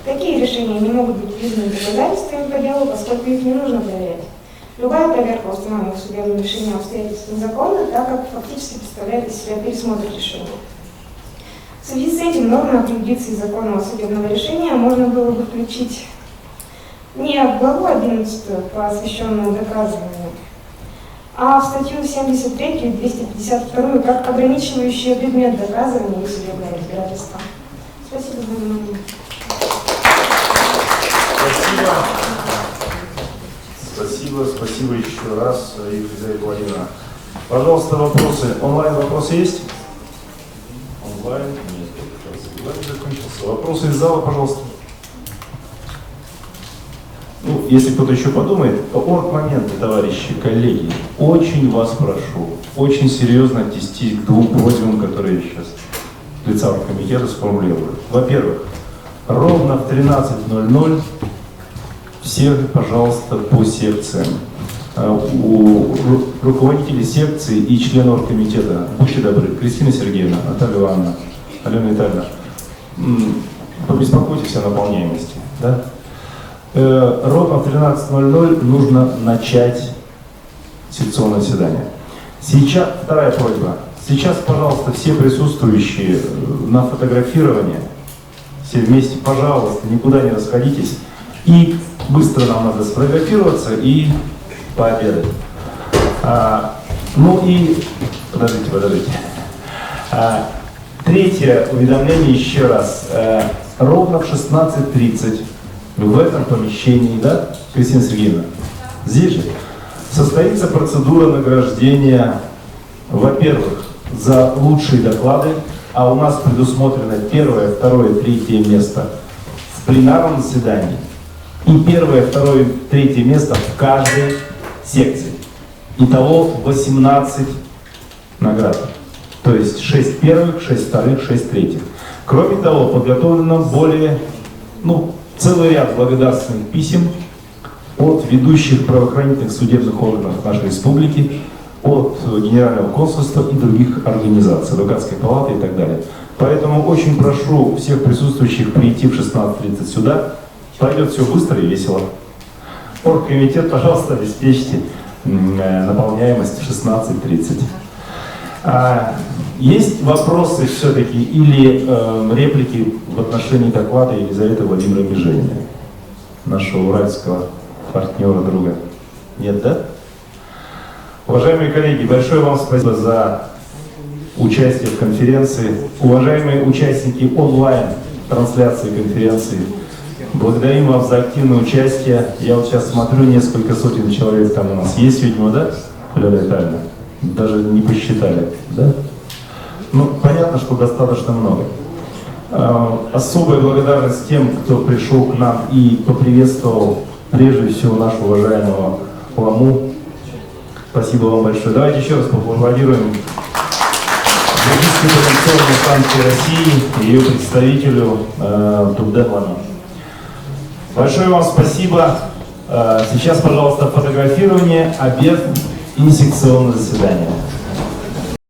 Такие решения не могут быть признаны доказательствами по делу, поскольку их не нужно проверять. Любая проверка установленных судебным решением обстоятельств незаконна, так как фактически представляет из себя пересмотр решения. В связи с этим нормы о прejudиции законного судебного решения можно было бы включить не в главу 11, посвященную доказыванию, а в статью 73 и 252 как ограничивающие предмет доказывания и судебного разбирательства. Спасибо за внимание. Спасибо еще раз, Елизавета Владимировна. Пожалуйста, вопросы. Онлайн вопросы есть? Онлайн нет. Онлайн закончился. Вопросы из зала, пожалуйста. Ну, если кто-то еще подумает, орг-моменты, товарищи, коллеги, очень вас прошу, очень серьезно отнестись к двум просьбам, которые я сейчас лица оргкомитета сформулирую. Во-первых, ровно в 13:00 всех, пожалуйста, по секциям. У руководителей секции и членов оргкомитета, будьте добры, Кристина Сергеевна, Наталья Ивановна, Алена Витальевна, побеспокойтесь о наполняемости. Да? Ровно в 13:00 нужно начать секционное заседание. Сейчас вторая просьба. Сейчас, пожалуйста, все присутствующие на фотографирование, все вместе, пожалуйста, никуда не расходитесь. И быстро нам надо сфотографироваться и пообедать. Ну и, подождите. Третье уведомление еще раз. Ровно в 16:30 в этом помещении, да, Кристина Сергеевна, здесь же состоится процедура награждения, во-первых, за лучшие доклады, а у нас предусмотрено 1-е, 2-е, 3-е место в пленарном заседании и 1-е, 2-е, 3-е место в каждой секции. Итого 18 наград. То есть 6 первых, 6 вторых, 6 третьих. Кроме того, подготовлено более, целый ряд благодарственных писем от ведущих правоохранительных судебных органов нашей республики, от Генерального консульства и других организаций, Адвокатской палаты и так далее. Поэтому очень прошу всех присутствующих прийти в 16:30 сюда. Пройдет все быстро и весело. Оргкомитет, пожалуйста, обеспечьте наполняемость 16:30. Есть вопросы все-таки или реплики в отношении доклада Елизаветы Владимировны Жениной, нашего уральского партнера, друга? Нет, да? Уважаемые коллеги, большое вам спасибо за участие в конференции. Уважаемые участники онлайн-трансляции конференции, благодарим вас за активное участие. Я вот сейчас смотрю, несколько сотен человек там у нас есть, видимо, да, Лёля Витальевна? Даже не посчитали, да? Ну, понятно, что достаточно много. Особая благодарность тем, кто пришел к нам и поприветствовал прежде всего нашего уважаемого Ламу. Спасибо вам большое. Давайте еще раз поаплодируем Логистической потенциальной станции России и ее представителю Тубден Ламу. Большое вам спасибо. Сейчас, пожалуйста, фотографирование, обед и секционное заседание.